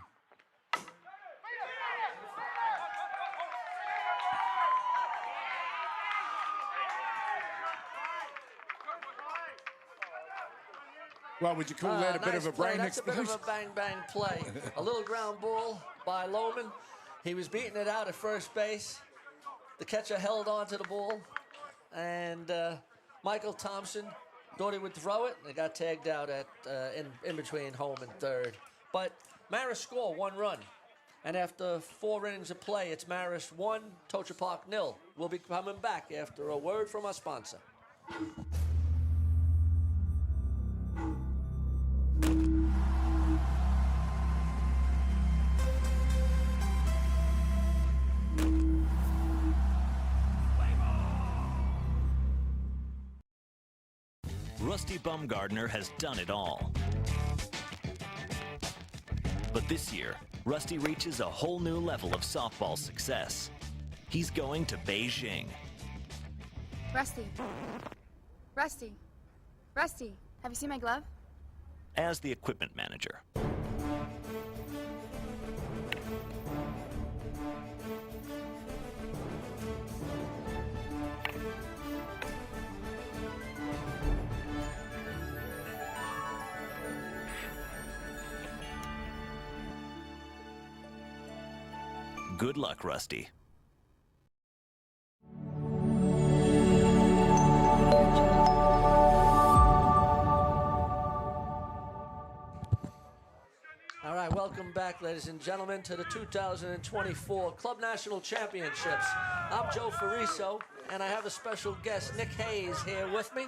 Well, would you call that a bit nice of a play. brain That's explosion? a bit of a bang-bang play. A little ground ball by Lohman. He was beating it out at first base. The catcher held on to the ball. And Michael Thompson thought he would throw it. They got tagged out at in between home and third. But Marist scored 1 run. And after 4 innings of play, it's Marist 1, Totara Park 0. We'll be coming back after a word from our sponsor. Rusty Bumgardner has done it all. But this year, Rusty reaches a whole new level of softball success. He's going to Beijing. Rusty. Rusty. Rusty, have you seen my glove? As the equipment manager. Good luck, Rusty. All right, welcome back, ladies and gentlemen, to the 2024 Club National Championships. I'm Joe Fariso, and I have a special guest, Nick Hayes, here with me.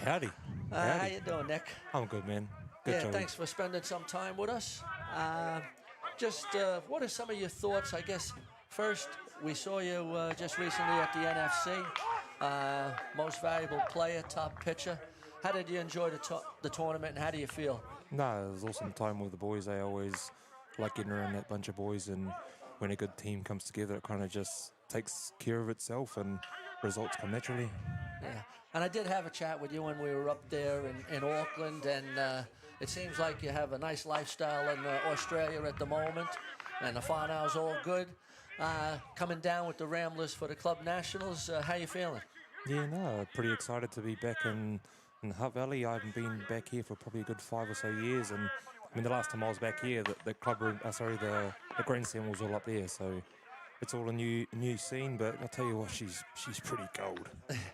Howdy. How you doing, Nick? I'm good, man. Good Yeah, Joey. thanks for spending some time with us. What are some of your thoughts? I guess first, we saw you just recently at the NFC. Most valuable player, top pitcher. How did you enjoy the tournament, and how do you feel? No, it was awesome time with the boys. I always like getting around that bunch of boys, and when a good team comes together, it kind of just takes care of itself, and results come naturally. Yeah, and I did have a chat with you when we were up there in Auckland, and it seems like you have a nice lifestyle in Australia at the moment, and the whānau's all good. Coming down with the Ramblers for the Club Nationals, how you feeling? Yeah, no, pretty excited to be back in the Hutt Valley. I haven't been back here for probably a good 5 or so years, and I mean the last time I was back here, the club room, the grandstand was all up there, so it's all a new scene. But I'll tell you what, she's pretty gold.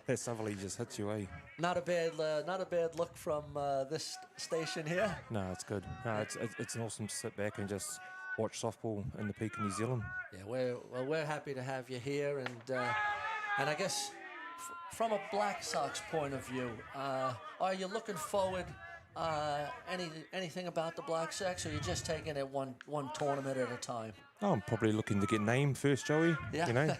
That Southerly just hits you, eh? Not a bad look from this station here. No, it's good. No, it's an awesome to sit back and just watch softball in the peak of New Zealand. Yeah, we're happy to have you here, and I guess from a Black Sox point of view, are you looking forward anything about the Black Sox, or are you just taking it one tournament at a time? Oh, I'm probably looking to get named first, Joey. Yeah. You know,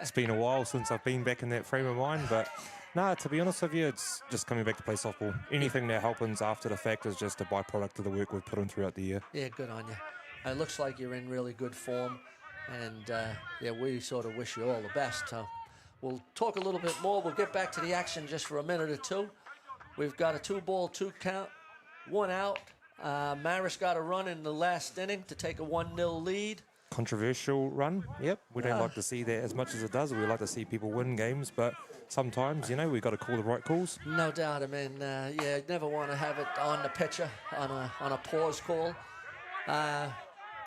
it's been a while since I've been back in that frame of mind, but no, to be honest with you, it's just coming back to play softball. Anything that happens after the fact is just a byproduct of the work we've put in throughout the year. Yeah, good on you. It looks like you're in really good form, and we sort of wish you all the best. We'll talk a little bit more. We'll get back to the action just for a minute or two. We've got a 2-ball, 2 count, 1 out. Marist got a run in the last inning to take a 1-0 lead. Controversial run, yep. We don't like to see that as much as it does. We like to see people win games, but sometimes, you know, we've got to call the right calls. No doubt. I mean, you never want to have it on the pitcher, on a pause call.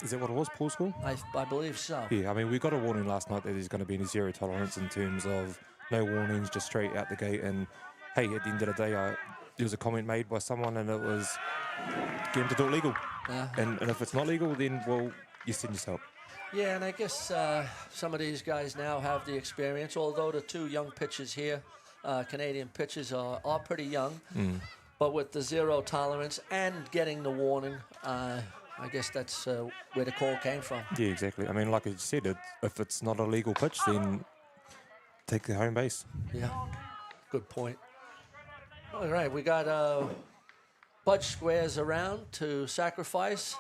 Is that what it was, pause call? I believe so. Yeah, I mean, we got a warning last night that there's going to be a zero tolerance in terms of no warnings, just straight out the gate. And, hey, at the end of the day, there was a comment made by someone, and it was, get them to do it legal. And if it's not legal, then, well, you send yourself. Yeah, and I guess some of these guys now have the experience, although the 2 young pitchers here, Canadian pitchers, are pretty young. But with the zero tolerance and getting the warning, I guess that's where the call came from. Yeah, exactly. I mean, like I said, if it's not a legal pitch, then take the home base. Yeah, good point. All right, we got Budge squares around to sacrifice.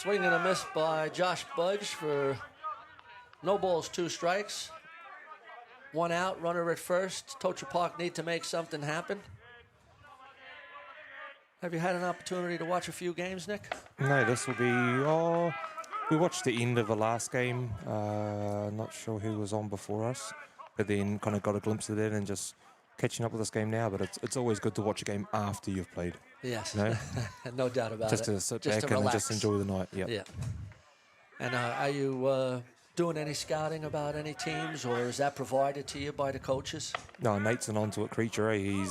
Swing and a miss by Josh Budge for no balls, 2 strikes. 1 out, runner at first. Totara Park need to make something happen. Have you had an opportunity to watch a few games, Nick? No, this will be... we watched the end of the last game. Not sure who was on before us, but then kind of got a glimpse of it and just catching up with this game now. But it's always good to watch a game after you've played. Yes, No, no doubt about just it. to sit Just back to and relax. just enjoy the night. Yep. Yeah. And are you doing any scouting about any teams, or is that provided to you by the coaches? No, Nate's an onto it creature. Eh?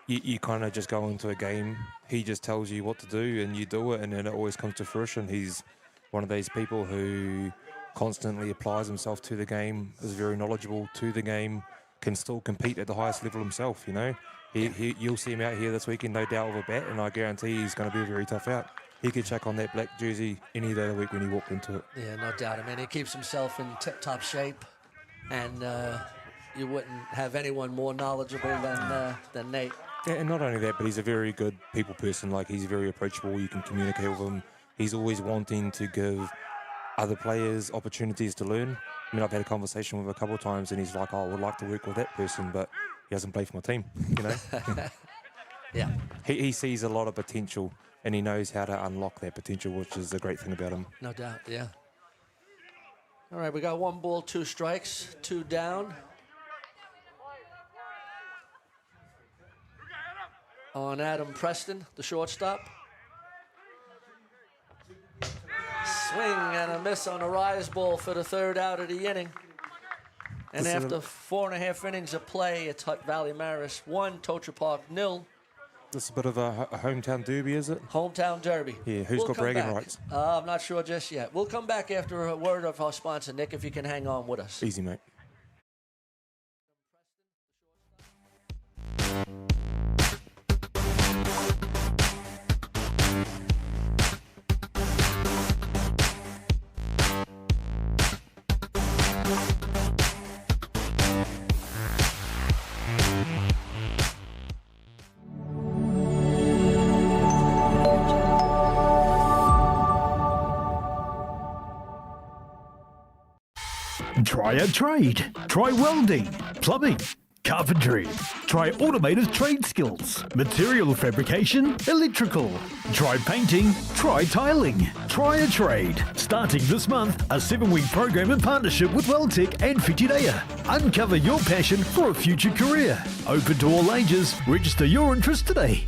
You kind of just go into a game. He just tells you what to do, and you do it, and then it always comes to fruition. He's one of these people who constantly applies himself to the game, is very knowledgeable to the game, can still compete at the highest level himself. You know, you'll see him out here this weekend, no doubt, with a bat, and I guarantee he's going to be a very tough out. He could check on that black jersey any day of the week when he walked into it. Yeah, no doubt. I mean, he keeps himself in tip-top shape, and you wouldn't have anyone more knowledgeable than Nate. Yeah, and not only that, but he's a very good people person. Like, he's very approachable. You can communicate with him. He's always wanting to give other players opportunities to learn. I mean, I've had a conversation with him a couple of times, and he's like, "Oh, I would like to work with that person, but he hasn't played for my team." You know. Yeah. He sees a lot of potential, and he knows how to unlock that potential, which is the great thing about him. No doubt, yeah. All right, we got 1 ball, 2 strikes, 2 down. On Adam Preston, the shortstop. Swing and a miss on a rise ball for the 3rd out of the inning. And This is after 4.5 innings of play, it's Hutt Valley Marist 1, Totara Park 0. This is a bit of a hometown derby, is it? Hometown derby. Yeah, who's got come bragging back. rights? I'm not sure just yet. We'll come back after a word of our sponsor, Nick, if you can hang on with us. Easy, mate. Try a trade. Try welding, plumbing, carpentry. Try automated trade skills, material fabrication, electrical. Try painting, try tiling. Try a trade. Starting this month, a 7-week program in partnership with Welltech and Whitireia. Uncover your passion for a future career. Open to all ages. Register your interest today.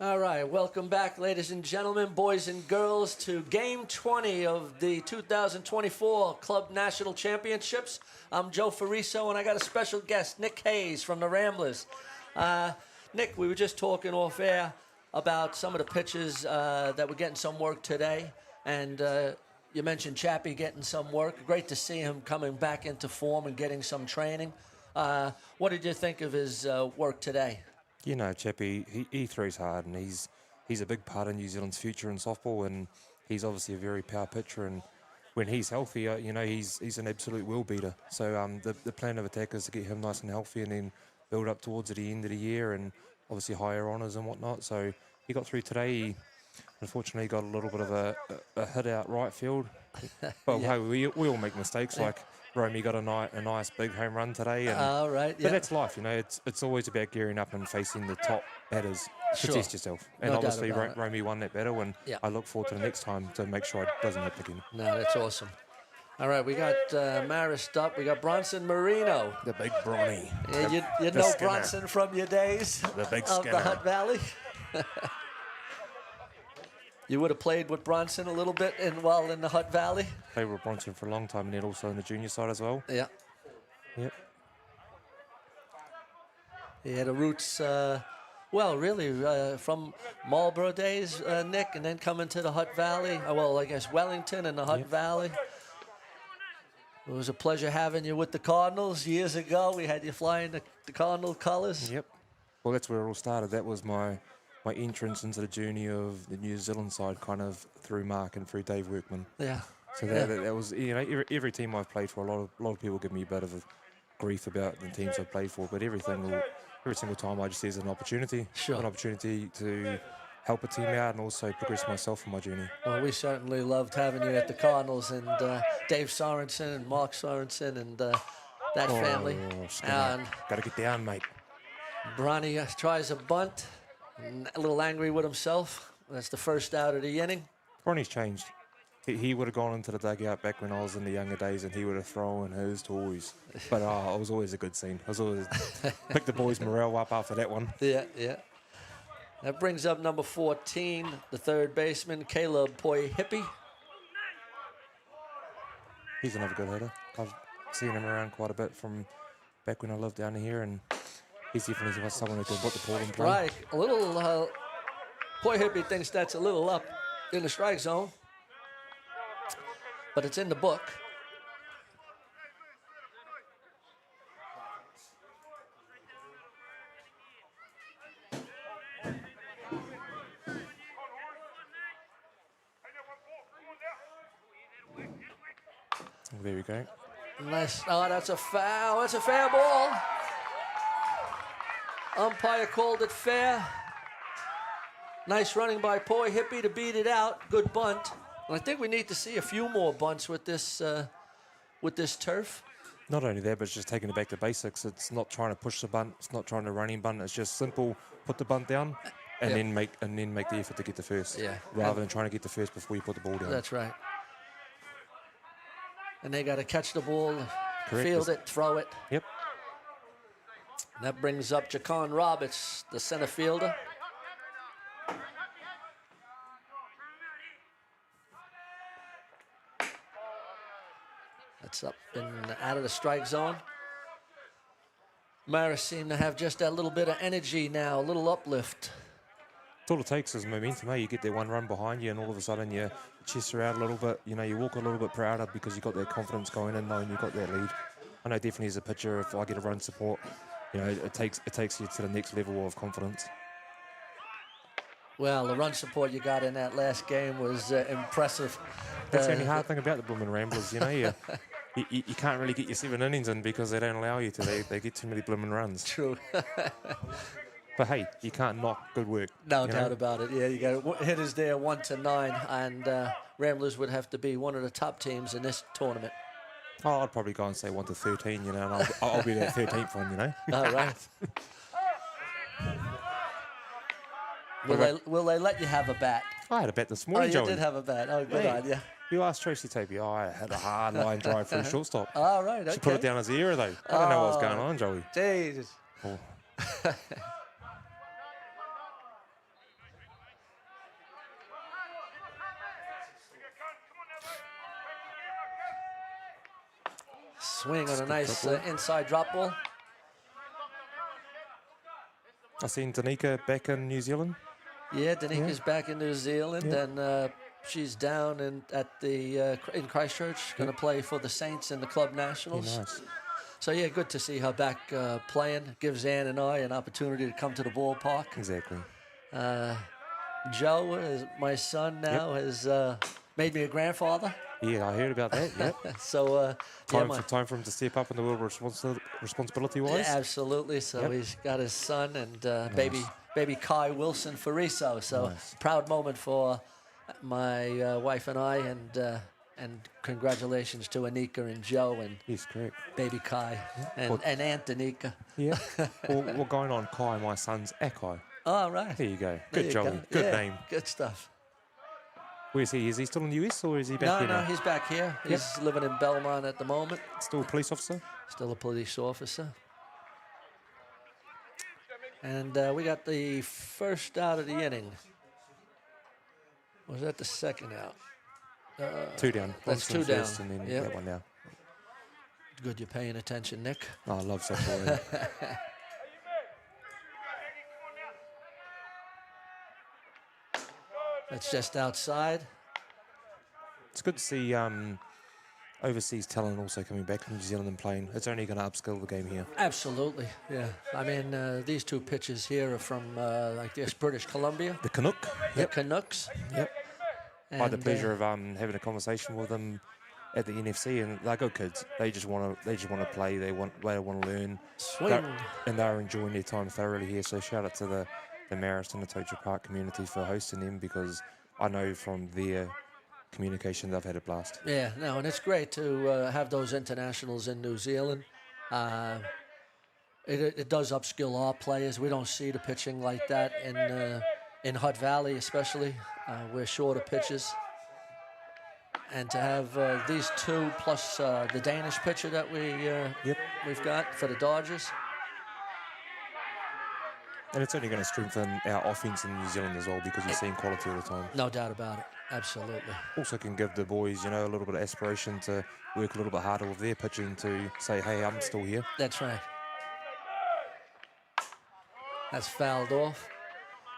All right, welcome back, ladies and gentlemen, boys and girls, to Game 20 of the 2024 Club National Championships. I'm Joe Fariso, and I got a special guest, Nick Hayes from the Ramblers. Nick, we were just talking off air about some of the pitchers that were getting some work today, and you mentioned Chappie getting some work. Great to see him coming back into form and getting some training. What did you think of his work today? You know, Chappie, he throws hard, and he's a big part of New Zealand's future in softball, and he's obviously a very power pitcher, and when he's healthy, you know, he's an absolute will beater. So the plan of attack is to get him nice and healthy and then build up towards the end of the year and obviously higher honours and whatnot. So he got through today. He unfortunately got a little bit of a hit out right field. But Yeah. hey, we all make mistakes. Yeah. Like Romy got a nice big home run today. And, All right, but yeah. that's life, you know. It's always about gearing up and facing the top batters to Sure. test yourself. And No doubt obviously about it. Romy won that battle, and Yeah. I look forward to the next time to make sure it doesn't happen again. No, that's awesome. All right, we got Marist up. We got Bronson Marino. The big Bronny. Yeah, you the know skinner. Bronson from your days The big of the skinner. Hutt Valley. You would have played with Bronson a little bit while in the Hutt Valley. Played with Bronson for a long time, and then also in the junior side as well. Yeah. Yep. He had a roots, from Marlborough days, Nick, and then coming to the Hutt Valley. I guess Wellington and the Hutt Valley. It was a pleasure having you with the Cardinals years ago. We had you flying the Cardinal colors. Yep. Well, that's where it all started. That was my my entrance into the journey of the New Zealand side kind of through Mark and through Dave Workman. Yeah. So that was, you know, every team I've played for, a lot of people give me a bit of grief about the teams I've played for, but every single time I just see it as an opportunity. Sure. An opportunity to help a team out and also progress myself in my journey. Well, we certainly loved having you at the Cardinals, and Dave Sorensen and Mark Sorensen and that family. And got to get down, mate. Bronny tries a bunt, a little angry with himself. That's the first out of the inning. Bronny's changed. He would have gone into the dugout back when I was in the younger days, and he would have thrown his toys. But it was always a good scene. I was always pick the boys' morale up after that one. Yeah. That brings up number 14, the third baseman, Caleb Poi-Hippie. He's another good hitter. I've seen him around quite a bit from back when I lived down here, and he's definitely someone who can put the ball in play. Right, a little, Poi-Hippie thinks that's a little up in the strike zone, but it's in the book. There we go. Nice. Oh, that's a foul. That's a fair ball. Umpire called it fair. Nice running by Poi-Hippie to beat it out. Good bunt. And I think we need to see a few more bunts with this turf. Not only that, but it's just taking it back to basics. It's not trying to push the bunt. It's not trying to running bunt. It's just simple. Put the bunt down, and then make the effort to get the first. Yeah. Rather than trying to get the first before you put the ball down. That's right. And they got to catch the ball, Correct. field it, throw it. Yep. And that brings up Jacon Roberts, the center fielder. That's up and out of the strike zone. Marist seemed to have just that little bit of energy now, a little uplift. It's all it takes is momentum. You get that one run behind you, and all of a sudden your chest are out a little bit. You know, you walk a little bit prouder because you got that confidence going in, knowing you got that lead. I know definitely as a pitcher, if I get a run support, you know, it takes you to the next level of confidence. Well, the run support you got in that last game was impressive. That's the only hard thing about the Bloomin' Ramblers. You know, you can't really get your 7 innings in because they don't allow you to. They get too many bloomin' runs. True. But hey, you can't knock good work. No doubt about it. Yeah, you got hitters there 1 to 9, and Ramblers would have to be one of the top teams in this tournament. Oh, I'd probably go and say 1 to 13, you know, and I'll be that 13th one, you know. All right. Will they let you have a bat? I had a bat this morning, Joey. Joey. You did have a bat. Oh, good on you. You asked Tracy Tapia. I had a hard line drive through shortstop. All right, okay. She put it down as a error, though. I don't know what's going on, Joey. Jesus. Oh. Swing on a nice inside drop ball. I've seen Danica back in New Zealand. Yeah, Danica's back in New Zealand, and she's down in Christchurch, going to play for the Saints in the Club Nationals. Yeah, nice. So, yeah, good to see her back playing. Gives Ann and I an opportunity to come to the ballpark. Exactly. Joe, my son now, has made me a grandfather. Yeah, I heard about that. Yep. So time for him to step up in the world responsibility-wise. Yeah, absolutely. So he's got his son and baby Kai Wilson Fariso. So proud moment for my wife and I, and congratulations to Anika and Joe and baby Kai and Aunt Danica. Yeah. well, going on Kai, my son's Akai. Oh, right. There you go. Good job. Good name. Good stuff. Where is he? Is he still in the US or is he back here? No, he's back here. He's living in Belmont at the moment. Still a police officer? Still a police officer. And we got the first out of the inning. Was that the second out? 2 down. That's 2 down. And then that one down. Good, you're paying attention, Nick. Oh, I love such a That's just outside. It's good to see overseas talent also coming back from New Zealand and playing, it's only going to upskill the game here. Absolutely, yeah. I mean, these two pitchers here are from, like this, British Columbia. The Canuck. The Canucks. Yep. I had the pleasure of having a conversation with them at the NFC, and they're good kids. They just want to play. They want to learn. Swing. And they're enjoying their time thoroughly here. So shout out to the Marist and the Totara Park community for hosting them, because I know from their communication they've had a blast. Yeah, no, and it's great to have those internationals in New Zealand. It does upskill our players. We don't see the pitching like that in Hutt Valley, especially. We're shorter pitches. And to have these two plus the Danish pitcher that we've got for the Dodgers. And it's only going to strengthen our offense in New Zealand as well, because you're seeing quality all the time. No doubt about it. Absolutely. Also can give the boys, a little bit of aspiration to work a little bit harder with their pitching, to say, hey, I'm still here. That's right. That's fouled off.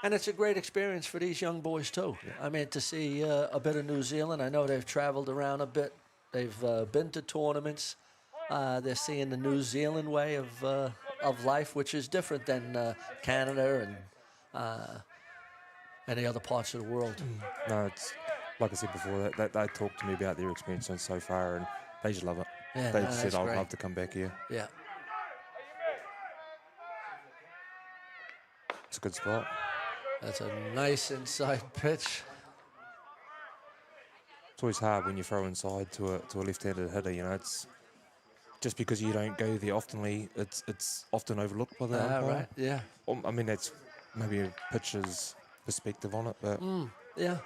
And it's a great experience for these young boys, too. Yeah. I mean, to see a bit of New Zealand. I know they've traveled around a bit. They've been to tournaments. They're seeing the New Zealand way of life, which is different than Canada and any other parts of the world. No, it's like I said before, they talked to me about their experience so far, and they just love it. Yeah, they said, I'd great. love to come back here. Yeah. It's a good spot. That's a nice inside pitch. It's always hard when you throw inside to a left-handed hitter. It's just because you don't go there oftenly. It's often overlooked by the umpire. Right. Yeah. I mean, that's maybe a pitcher's perspective on it, but yeah.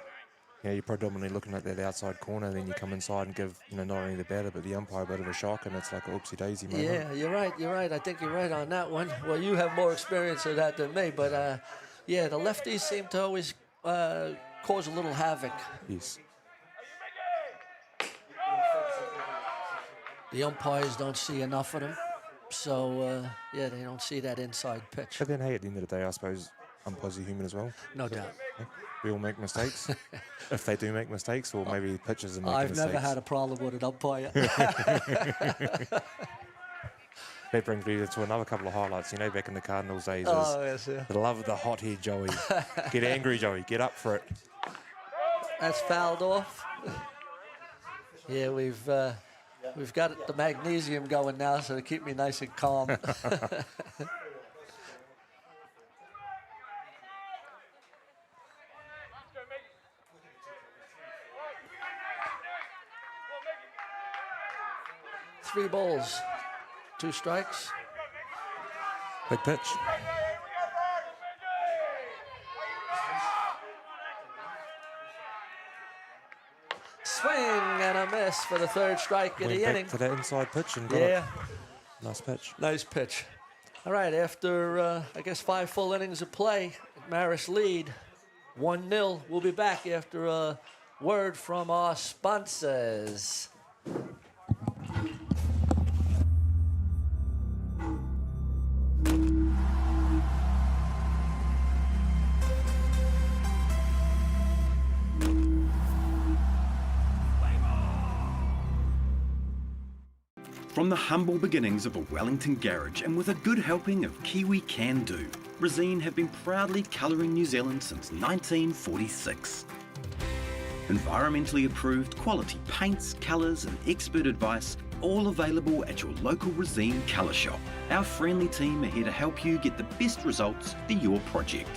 You're predominantly looking at that outside corner, then you come inside and give not only the batter but the umpire a bit of a shock, and it's like a oopsie daisy moment. Yeah, you're right. I think you're right on that one. Well, you have more experience of that than me, but yeah, the lefties seem to always cause a little havoc. Yes. The umpires don't see enough of them, so yeah, they don't see that inside pitch. But then, hey, at the end of the day, I suppose umpires are human as well. No doubt. Yeah. We all make mistakes. If they do make mistakes, or maybe pitchers are making mistakes. I've never had a problem with an umpire. That brings me to another couple of highlights. Back in the Cardinals days, yes, yeah. the love of the hot head, Joey. Get angry, Joey. Get up for it. That's fouled off. Yeah, we've got the magnesium going now, so to keep me nice and calm. 3 balls, 2 strikes. Big pitch. Swing and a miss for the 3rd strike in the inning. To that inside pitch and got it. Nice pitch. Nice pitch. All right, after, I guess, 5 full innings of play, Marist lead 1-0. We'll be back after a word from our sponsors. From the humble beginnings of a Wellington garage, and with a good helping of Kiwi Can Do, Resine have been proudly colouring New Zealand since 1946. Environmentally approved quality paints, colours and expert advice, all available at your local Resine colour shop. Our friendly team are here to help you get the best results for your project.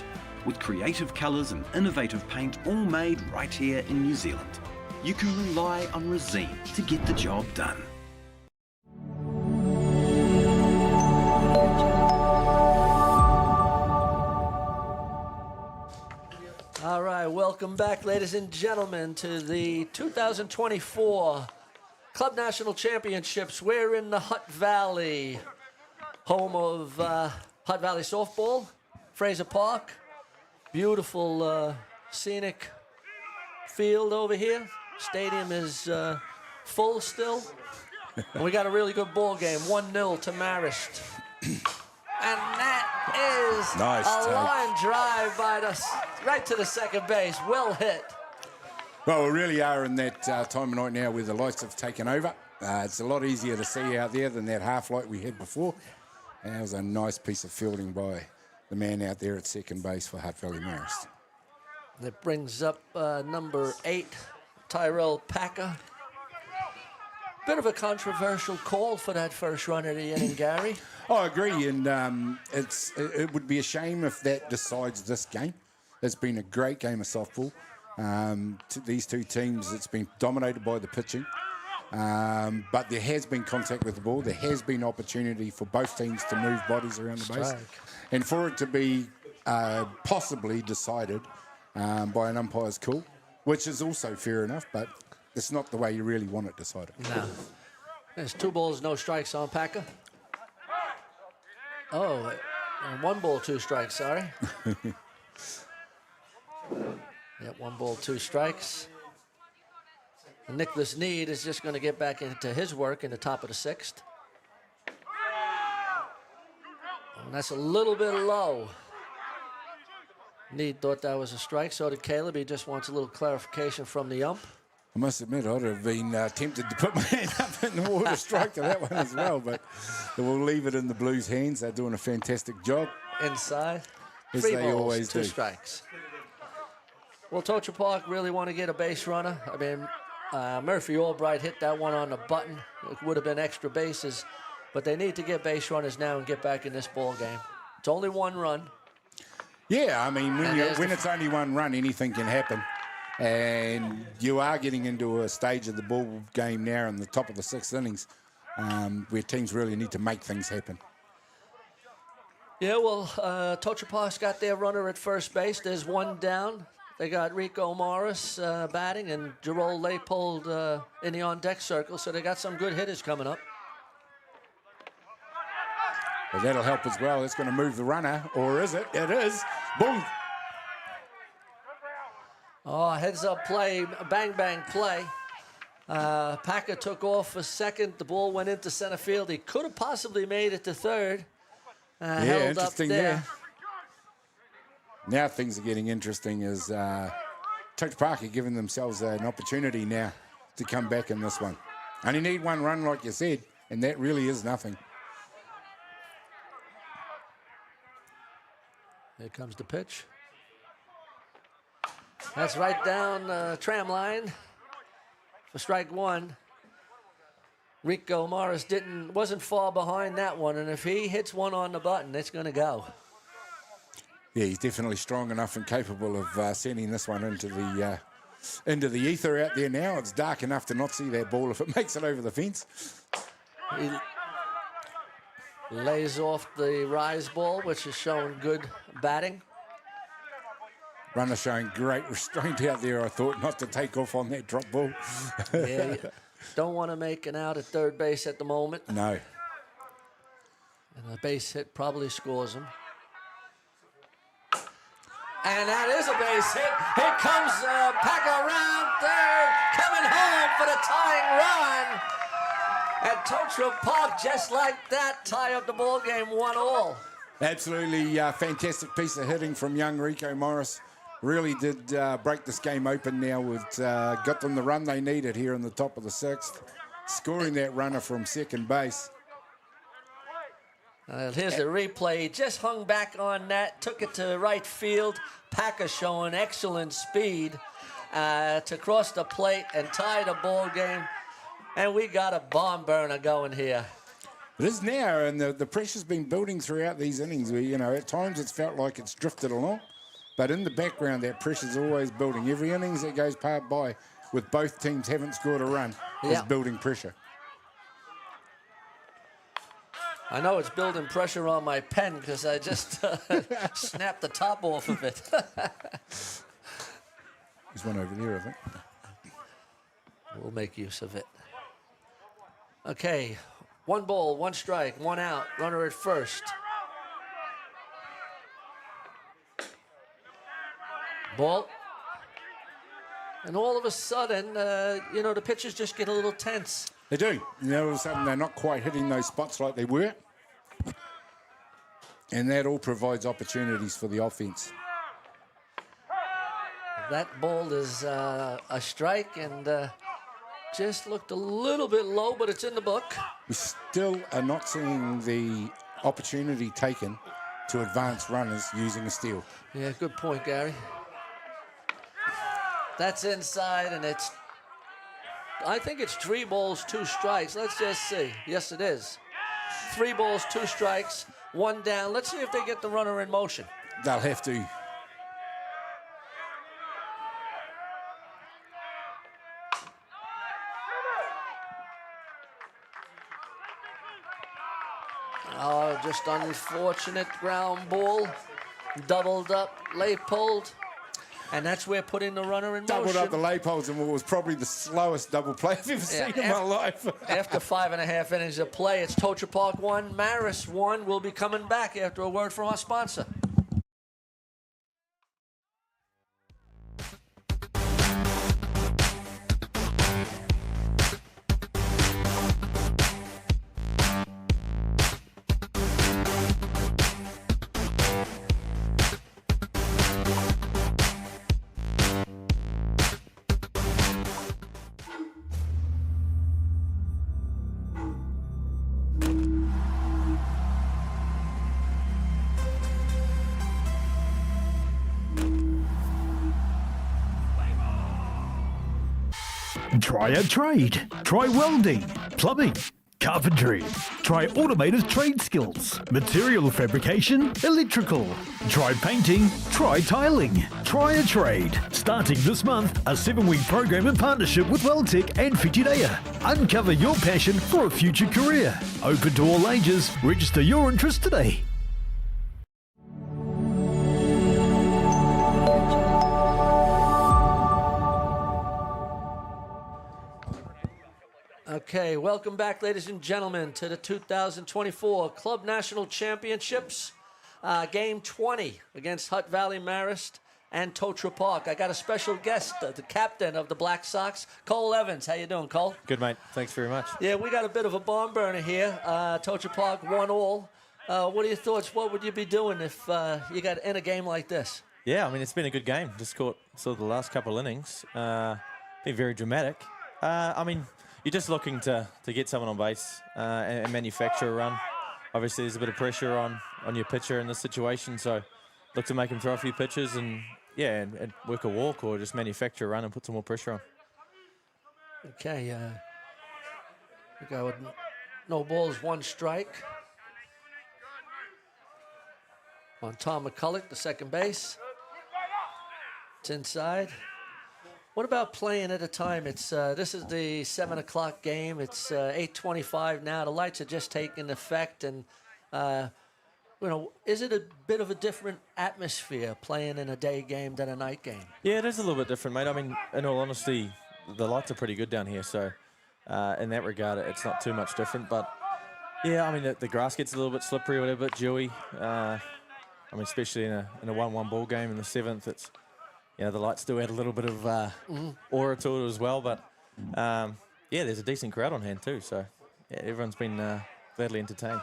With creative colours and innovative paint all made right here in New Zealand. You can rely on Resine to get the job done. All right, welcome back, ladies and gentlemen, to the 2024 Club National Championships. We're in the Hutt Valley, home of Hutt Valley Softball, Fraser Park. Beautiful scenic field over here. Stadium is full still. And we got a really good ball game, 1-0 to Marist. And that is nice a line drive by right to the second base. Well hit. Well, we really are in that time of night now where the lights have taken over. It's a lot easier to see out there than that half light we had before. And that was a nice piece of fielding by the man out there at second base for Hutt Valley Marist. That brings up number 8, Tyrell Packer. Bit of a controversial call for that first run of the inning, Gary. I agree, and it would be a shame if that decides this game. It's been a great game of softball. These two teams, it's been dominated by the pitching, but there has been contact with the ball. There has been opportunity for both teams to move bodies around the base, and for it to be possibly decided by an umpire's call, which is also fair enough, but it's not the way you really want it decided. No. There's 2 balls, no strikes on Packer. Oh, 1 ball, 2 strikes, sorry. Yep, 1 ball, 2 strikes. And Nicholas Need is just going to get back into his work in the top of the 6th. And that's a little bit low. Need thought that was a strike, so did Caleb. He just wants a little clarification from the ump. I must admit, I'd have been tempted to put my hand up in the water strike to that one as well, but we'll leave it in the Blues' hands. They're doing a fantastic job. Inside. As 3 they balls, always 2 do. strikes. Well, Totara Park really want to get a base runner. I mean, Murphy Albright hit that one on the button. It would have been extra bases, but they need to get base runners now and get back in this ball game. It's only 1 run. Yeah, I mean, when it's only 1 run, anything can happen. And you are getting into a stage of the ball game now in the top of the 6th innings where teams really need to make things happen. Yeah, well, Totara Park's got their runner at first base. There's 1 down. They got Rico Morris batting and Jerome Leipold in the on-deck circle, so they got some good hitters coming up. Well, that'll help as well. It's going to move the runner, or is it? It is. Boom. Oh, heads-up play, bang-bang play. Packer took off for second. The ball went into center field. He could have possibly made it to third. Yeah, held interesting up there. there. Now things are getting interesting as Totara Park are giving themselves an opportunity now to come back in this one. Only need 1 run, like you said, and that really is nothing. Here comes the pitch. That's right down tram line for strike 1. Rico Morris wasn't far behind that one, and if he hits 1 on the button, it's going to go. Yeah, he's definitely strong enough and capable of sending this one into the ether out there now. It's dark enough to not see that ball if it makes it over the fence. He lays off the rise ball, which is showing good batting. Runner showing great restraint out there, I thought, not to take off on that drop ball. Yeah, don't want to make an out at third base at the moment. No. And the base hit probably scores him. And that is a base hit. Here comes Packer around third, coming home for the tying run. And Totara Park, just like that, tie up the ball game 1-1. Absolutely fantastic piece of hitting from young Rico Morris. Really did break this game open now. Got them the run they needed here in the top of the 6th. Scoring that runner from second base. Here's the replay. He just hung back on that, took it to right field. Packer showing excellent speed to cross the plate and tie the ball game. And we got a bomb burner going here. It is now, and the pressure's been building throughout these innings. Where, at times it's felt like it's drifted along, but in the background that pressure's always building. Every innings that goes by with both teams haven't scored a run is building pressure. I know it's building pressure on my pen because I just snapped the top off of it. There's one over there, I think. We'll make use of it. Okay, 1 ball, 1 strike, 1 out. Runner at first. Ball. And all of a sudden, the pitchers just get a little tense. They do. All of a sudden, they're not quite hitting those spots like they were. And that all provides opportunities for the offense. That ball is a strike and just looked a little bit low, but it's in the book. We still are not seeing the opportunity taken to advance runners using a steal. Yeah, good point, Gary. That's inside, and I think it's 3 balls, 2 strikes. Let's just see. Yes, it is. 3 balls, 2 strikes, 1 down. Let's see if they get the runner in motion. They'll have to. Oh, just unfortunate ground ball. Doubled up, lay pulled. And that's where putting the runner in motion. Doubled up the lay poles and was probably the slowest double play I've ever seen in my life. After 5.5 innings of play, it's Totara Park 1, Marist 1. We'll be coming back after a word from our sponsor. Try a trade. Try welding, plumbing, carpentry. Try automated trade skills, material fabrication, electrical. Try painting, try tiling. Try a trade. Starting this month, a 7-week program in partnership with Weldtech and Whitireia. Uncover your passion for a future career. Open to all ages. Register your interest today. Okay, welcome back, ladies and gentlemen, to the 2024 Club National Championships. Game 20 against Hutt Valley Marist and Totara Park. I got a special guest, the captain of the Black Sox, Cole Evans. How you doing, Cole? Good, mate. Thanks very much. Yeah, we got a bit of a barn burner here. Totara Park 1-all. What are your thoughts? What would you be doing if you got in a game like this? Yeah, I mean, it's been a good game. Just caught sort of the last couple of innings. Been very dramatic. I mean, you're just looking to get someone on base and manufacture a run. Obviously, there's a bit of pressure on your pitcher in this situation, so look to make him throw a few pitches and work a walk or just manufacture a run and put some more pressure on. Okay, we go with no balls, 1 strike. On Tom McCulloch, the second base. It's inside. What about playing at a time? It's this is the 7 o'clock game. It's 8:25 now. The lights are just taking effect, and is it a bit of a different atmosphere playing in a day game than a night game? Yeah, it is a little bit different, mate. I mean, in all honesty, the lights are pretty good down here, so in that regard, it's not too much different. But yeah, I mean, the grass gets a little bit slippery, a little bit dewy. I mean, especially in a 1-1 ball game in the 7th, it's. The lights do add a little bit of aura to it as well, but there's a decent crowd on hand too, so everyone's been gladly entertained.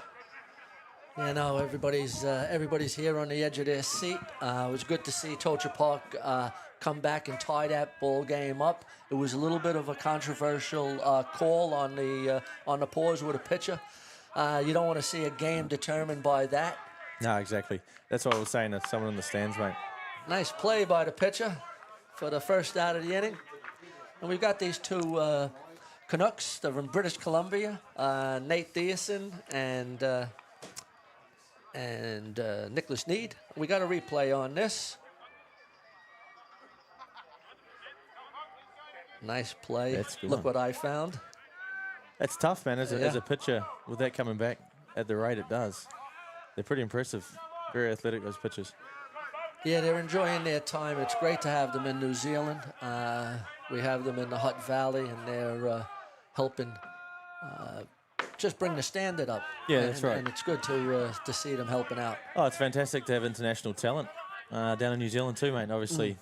Yeah, no, everybody's here on the edge of their seat. It was good to see Totara Park come back and tie that ball game up. It was a little bit of a controversial call on the pause with a pitcher. You don't want to see a game determined by that. No, exactly. That's what I was saying to someone in the stands, mate. Nice play by the pitcher for the first out of the inning. And we've got these 2 Canucks. They're from British Columbia, Nate Thiessen and Nicholas Need. We got a replay on this. Nice play. That's good. Look what I found. That's tough, man, as a pitcher, with that coming back at the rate it does. They're pretty impressive. Very athletic, those pitchers. Yeah, they're enjoying their time. It's great to have them in New Zealand. We have them in the Hutt Valley, and they're helping just bring the standard up. Yeah, that's right. And it's good to see them helping out. Oh, it's fantastic to have international talent down in New Zealand too, mate. Obviously,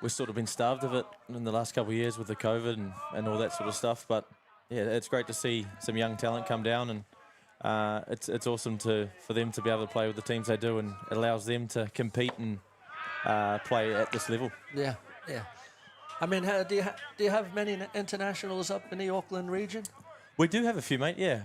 we've sort of been starved of it in the last couple of years with the COVID and all that sort of stuff. But yeah, it's great to see some young talent come down, and it's awesome for them to be able to play with the teams they do, and it allows them to compete and play at this level. Yeah, Yeah. I mean, do you have many internationals up in the Auckland region? We do have a few, mate, yeah.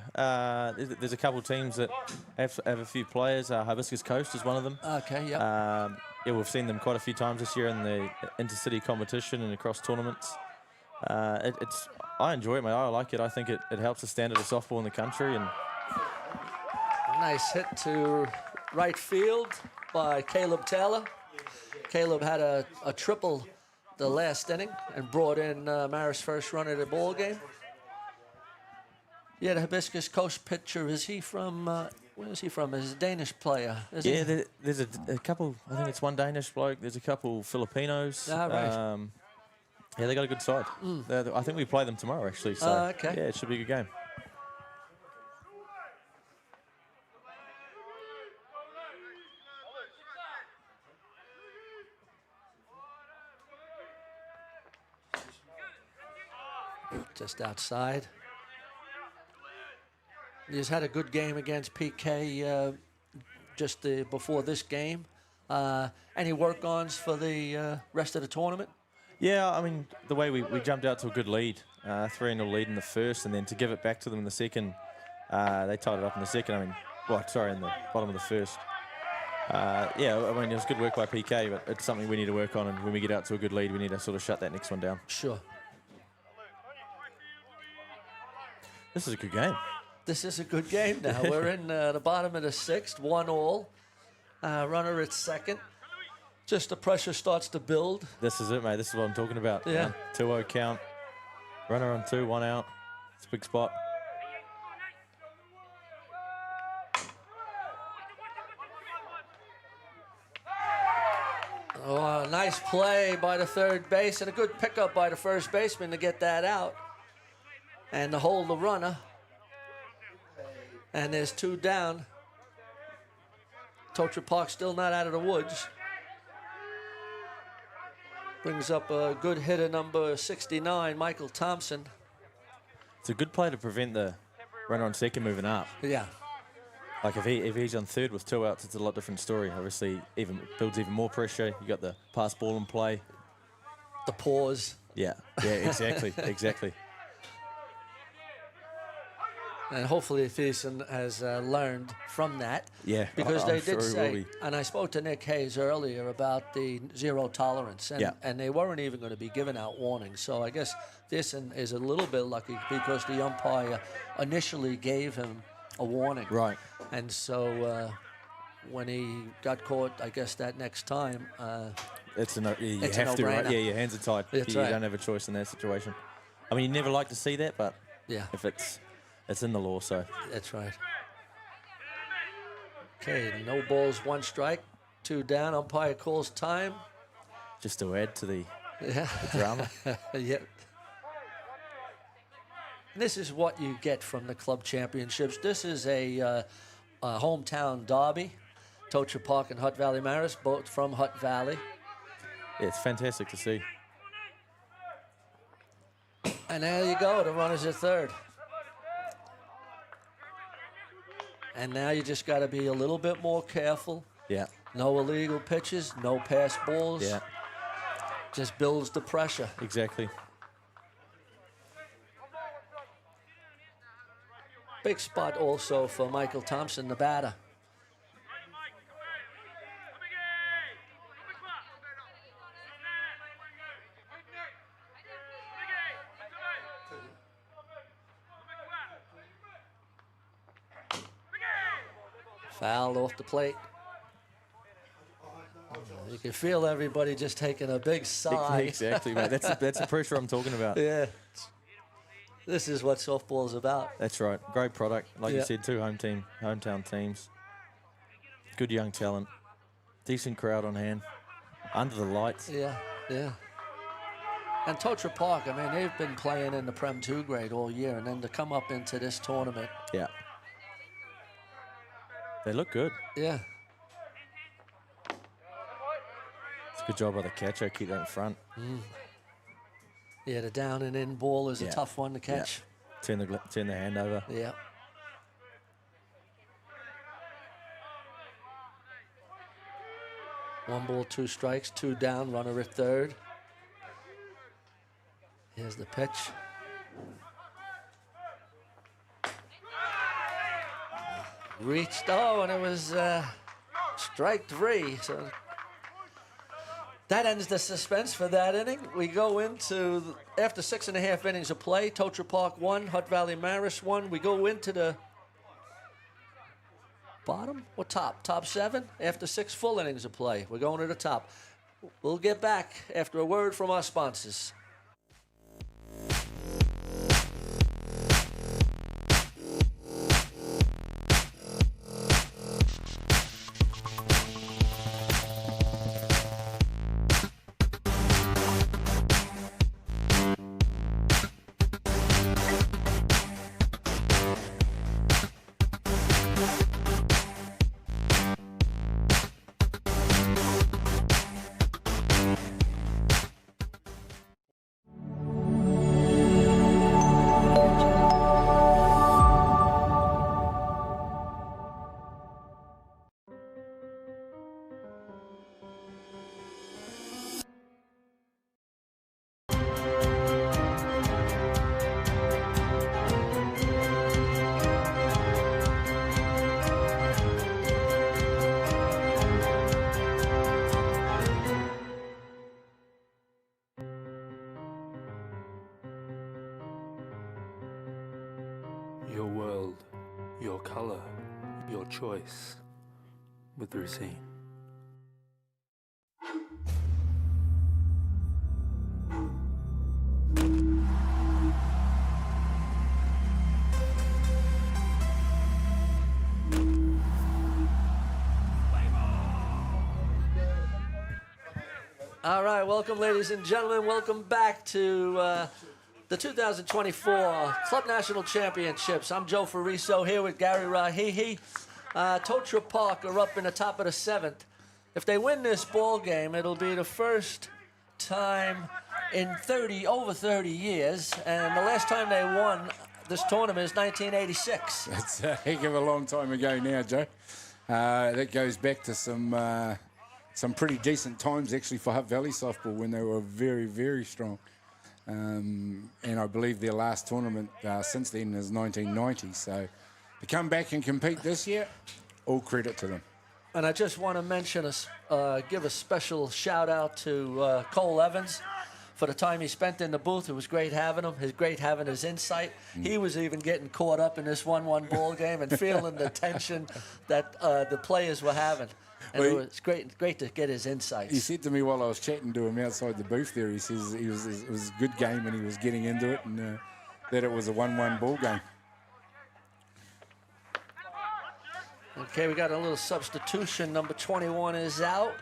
There's a couple of teams that have a few players. Hibiscus Coast is one of them. Okay, yeah. Yeah, we've seen them quite a few times this year in the intercity competition and across tournaments. I enjoy it, mate. I like it. I think it helps the standard of softball in the country. And Nice hit to right field by Caleb Taylor. Caleb had a triple the last inning and brought in Marist' first run of the ball game. Yeah, the Hibiscus Coast pitcher, is he from, where is he from? He's a Danish player, isn't he? yeah, there's a couple, I think it's one Danish bloke, there's a couple Filipinos. Ah, right. Yeah, they got a good side. I think we play them tomorrow, actually. So, okay. yeah, it should be a good game. Just outside. He's had a good game against PK just before this game. Any work-ons for the rest of the tournament? Yeah, I mean, the way we jumped out to a good lead, 3-0 lead in the first, and then to give it back to them in the second, they tied it up in the second. I mean, in the bottom of the first. Yeah, I mean, it was good work by PK, but it's something we need to work on, and when we get out to a good lead, we need to sort of shut that next one down. Sure. This is a good game. This is a good game now. We're in the bottom of the sixth, 1-1. Runner at second. Just the pressure starts to build. This is it, mate. This is what I'm talking about. Yeah. 2-0 count. Runner on 2, 1 out. It's a big spot. Oh, nice play by the third base and a good pickup by the first baseman to get that out and to hold the runner. And there's 2 down. Totara Park still not out of the woods. Brings up a good hitter, number 69, Michael Thompson. It's a good play to prevent the runner on second moving up. Yeah. Like if he's on third with 2 outs, it's a lot different story. Obviously, builds even more pressure. You got the pass ball in play. The pause. Yeah, exactly, exactly. And hopefully Thiessen has learned from that. Yeah, because they sure did he say, will be. and I spoke to Nick Hayes earlier about the zero tolerance, and they weren't even going to be giving out warnings. So I guess Thiessen is a little bit lucky because the umpire initially gave him a warning. Right. And so when he got caught, I guess that next time, It's a you it's have a to, right? no-brainer. Yeah, your hands are tied. That's you right. don't have a choice in that situation. I mean, you never like to see that, but yeah, if it's in the law, so. That's right. Okay, no balls, 1 strike, 2 down. Umpire calls time. Just to add to the Yeah. drama. Yeah. This is what you get from the club championships. This is a hometown derby. Totara Park and Hutt Valley Marist, both from Hutt Valley. Yeah, it's fantastic to see. And there you go, the runner's at third. And now you just got to be a little bit more careful. Yeah. No illegal pitches, no pass balls. Yeah. Just builds the pressure. Exactly. Big spot also for Michael Thompson, the batter. Foul off the plate. You can feel everybody just taking a big sigh. Exactly, mate. That's the pressure I'm talking about. Yeah. This is what softball is about. That's right. Great product. Like Yeah. you said, 2 hometown teams. Good young talent. Decent crowd on hand. Under the lights. Yeah, yeah. And Totara Park, I mean, they've been playing in the Prem 2 grade all year, and then to come up into this tournament. Yeah. They look good. Yeah. It's a good job by the catcher. Keep that in front. Yeah, the down and in ball is Yeah. a tough one to catch. Yeah. Turn the hand over. Yeah. One ball, 2 strikes, 2 down, runner at third. Here's the pitch. Reached, and it was strike 3. So that ends the suspense for that inning. We go into, after 6.5 innings of play, Totara Park 1, Hutt Valley Marist 1. We go into the bottom or top? Top 7 after 6 full innings of play. We're going to the top. We'll get back after a word from our sponsors. Your world, your color, your choice with Racine. All right, welcome, ladies and gentlemen. Welcome back to the 2024 Club National Championships. I'm Joe Fariso here with Gary Rahihi. Totara Park are up in the top of the 7th. If they win this ball game, it'll be the first time in over 30 years, and the last time they won this tournament is 1986. That's a heck of a long time ago now, Joe. That goes back to some pretty decent times actually for Hutt Valley softball when they were very, very strong. And I believe their last tournament since then is 1990. So to come back and compete this year, all credit to them. And I just want to mention, give a special shout out to Cole Evans for the time he spent in the booth. It was great having him. Great having his insight. He was even getting caught up in this 1-1 ball game and feeling the tension that the players were having. And well, it was great to get his insights. He said to me while I was chatting to him outside the booth there, he says it was a good game and he was getting into it, and that it was a 1-1 ball game. Okay, we got a little substitution. Number 21 is out.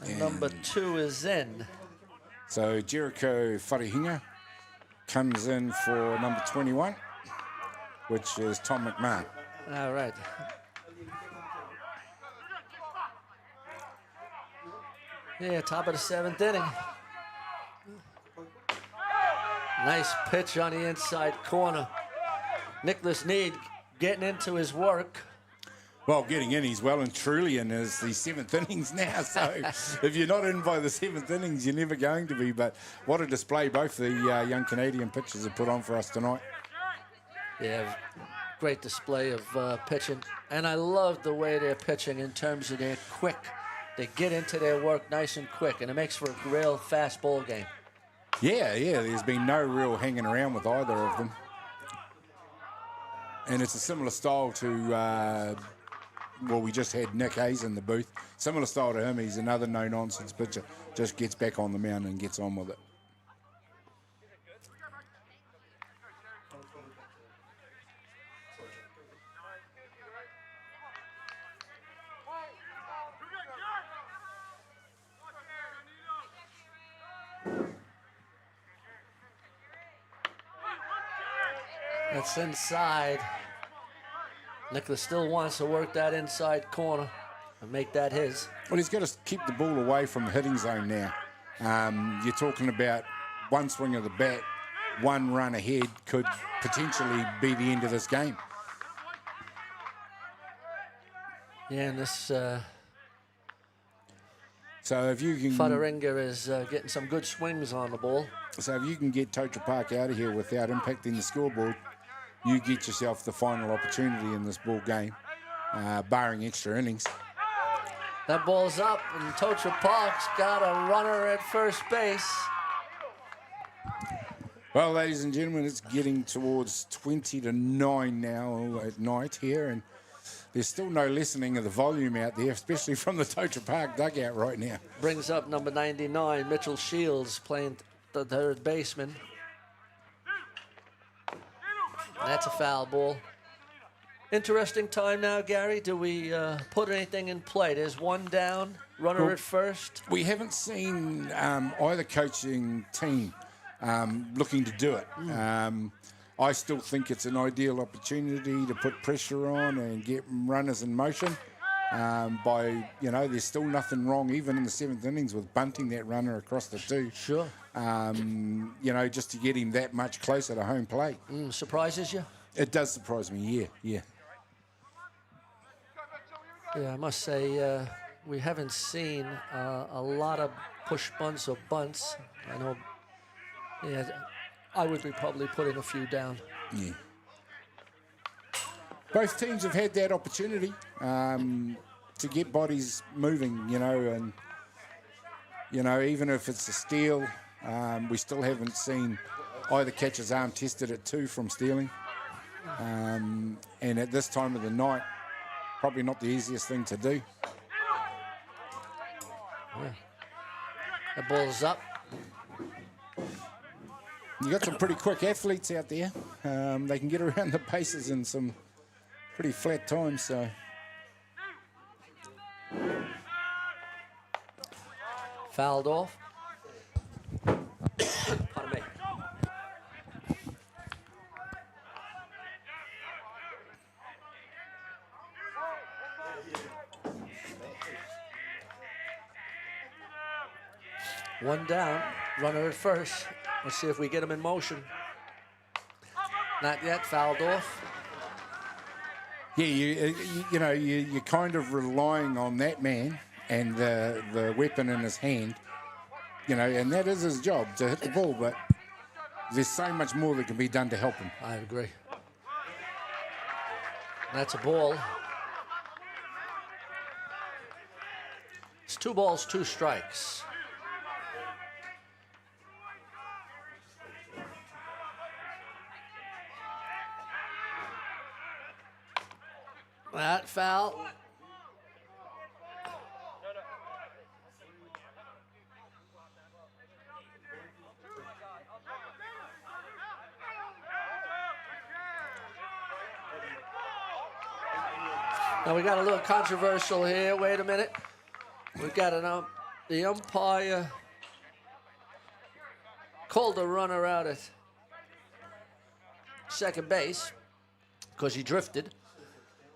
And number 2 is in. So Jericho Wharehinga comes in for number 21, which is Tom McMahon. All right. Yeah, top of the 7th inning. Nice pitch on the inside corner. Nicholas Need getting into his work. Well, getting in, he's well and truly in the 7th innings now. So if you're not in by the 7th innings, you're never going to be. But what a display both the young Canadian pitchers have put on for us tonight. Yeah, great display of pitching. And I love the way they're pitching in terms of they're quick. They get into their work nice and quick, and it makes for a real fast ball game. Yeah, there's been no real hanging around with either of them. And it's a similar style to, we just had Nick Hayes in the booth. Similar style to him. He's another no-nonsense pitcher. Just gets back on the mound and gets on with it. That's inside. Nicholas still wants to work that inside corner and make that his. Well, he's got to keep the ball away from the hitting zone now. You're talking about one swing of the bat, one run ahead could potentially be the end of this game. Yeah, and this So if you can... Whatarenga is getting some good swings on the ball. So if you can get Totara Park out of here without impacting the scoreboard, you get yourself the final opportunity in this ball game, barring extra innings. That ball's up, and Totara Park's got a runner at first base. Well, ladies and gentlemen, it's getting towards 20-9 now at night here, and there's still no lessening of the volume out there, especially from the Totara Park dugout right now. Brings up number 99, Mitchell Shields, playing the third baseman. That's a foul ball. Interesting time now, Gary. Do we put anything in play? There's one down, runner at first. We haven't seen either coaching team looking to do it. I still think it's an ideal opportunity to put pressure on and get runners in motion. There's still nothing wrong, even in the 7th innings, with bunting that runner across the 2. Sure. Just to get him that much closer to home plate. Surprises you? It does surprise me, yeah. Yeah, I must say we haven't seen a lot of push bunts or bunts. I know. Yeah, I would be probably putting a few down. Yeah. Both teams have had that opportunity to get bodies moving, and even if it's a steal, we still haven't seen either catcher's arm tested at 2 from stealing. And at this time of the night, probably not the easiest thing to do. Yeah. The ball's up. You got some pretty quick athletes out there. They can get around the bases in some pretty flat times. So fouled off. Pardon me. One down, runner at first. Let's see if we get him in motion. Not yet, fouled off. Yeah, you're kind of relying on that man and the weapon in his hand, and that is his job, to hit the ball, but there's so much more that can be done to help him. I agree. That's a ball. It's 2 balls, 2 strikes. That foul. Now we got a little controversial here. Wait a minute. We've got the umpire called the runner out at second base because he drifted.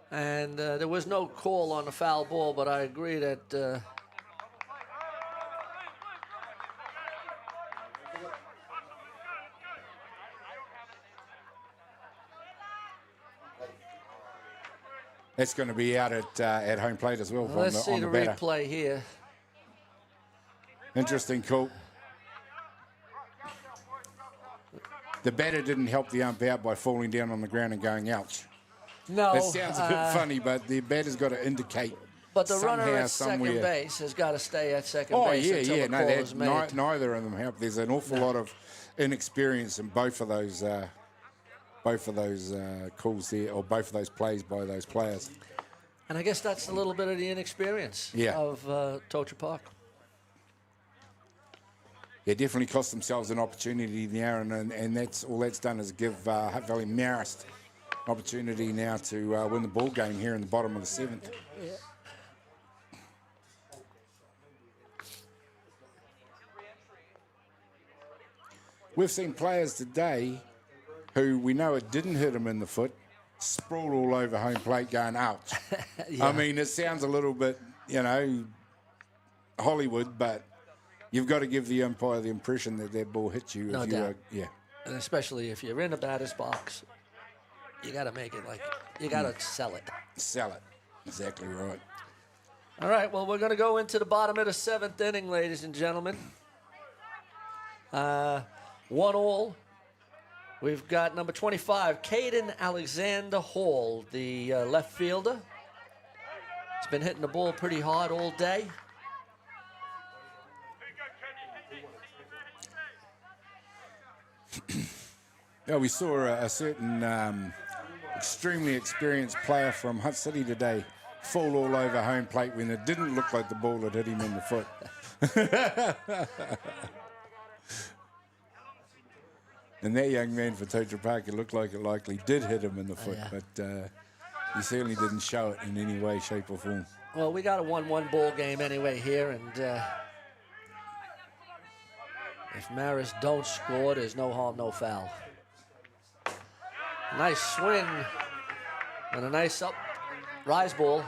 And there was no call on the foul ball, but I agree that that's going to be out at home plate as well. Let's see the batter. replay here. Interesting call. The batter didn't help the ump out by falling down on the ground and going, ouch. No. That sounds a bit funny, but the batter's got to indicate. But the somehow, runner at somewhere. Second base has got to stay at second base until the call is made. Neither of them help. There's an awful lot of inexperience in both of those calls there, or both of those plays by those players. And I guess that's a little bit of the inexperience of Totara Park. They definitely cost themselves an opportunity there, and that's all that's done is give Hutt Valley Marist an opportunity now to win the ball game here in the bottom of the 7th. Yeah. We've seen players today who we know it didn't hit them in the foot, sprawl all over home plate going, ouch. I mean, it sounds a little bit, Hollywood, but you've got to give the umpire the impression that that ball hit you. No if doubt. And especially if you're in the batter's box, you got to make it you got to sell it. Sell it. Exactly right. All right, well, we're going to go into the bottom of the 7th inning, ladies and gentlemen. 1-1. We've got number 25, Caden Alexander Hall, the left fielder. He's been hitting the ball pretty hard all day. Yeah, we saw a certain extremely experienced player from Hutt City today fall all over home plate when it didn't look like the ball had hit him in the foot. And that young man for Totara Park, it looked like it likely did hit him in the foot, but he certainly didn't show it in any way, shape or form. Well, we got a 1-1 ball game anyway here, and if Marist don't score, there's no harm, no foul. Nice swing and a nice up rise ball.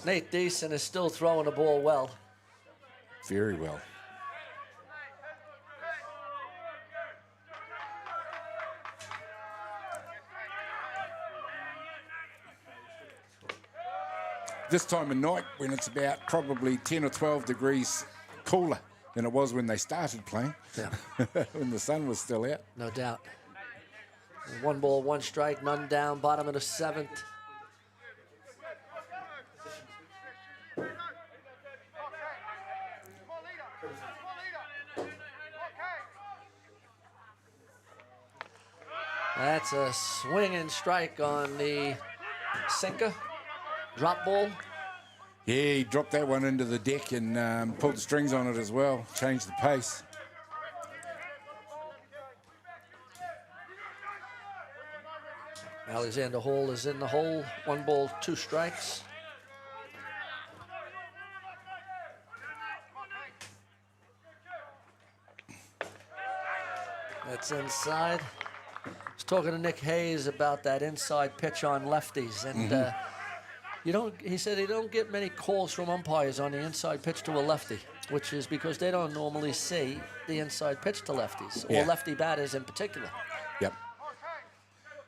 Nate Deason is still throwing the ball well. Very well. This time of night, when it's about probably 10 or 12 degrees cooler than it was when they started playing, when the sun was still out. No doubt. 1 ball, 1 strike, none down, bottom of the 7th. That's a swinging strike on the sinker. Drop ball. Yeah, he dropped that one into the deck and pulled the strings on it as well. Changed the pace. Alexander Hall is in the hole. 1 ball, 2 strikes. That's inside. I was talking to Nick Hayes about that inside pitch on lefties, and he said he don't get many calls from umpires on the inside pitch to a lefty, which is because they don't normally see the inside pitch to lefties, or lefty batters in particular. Yep.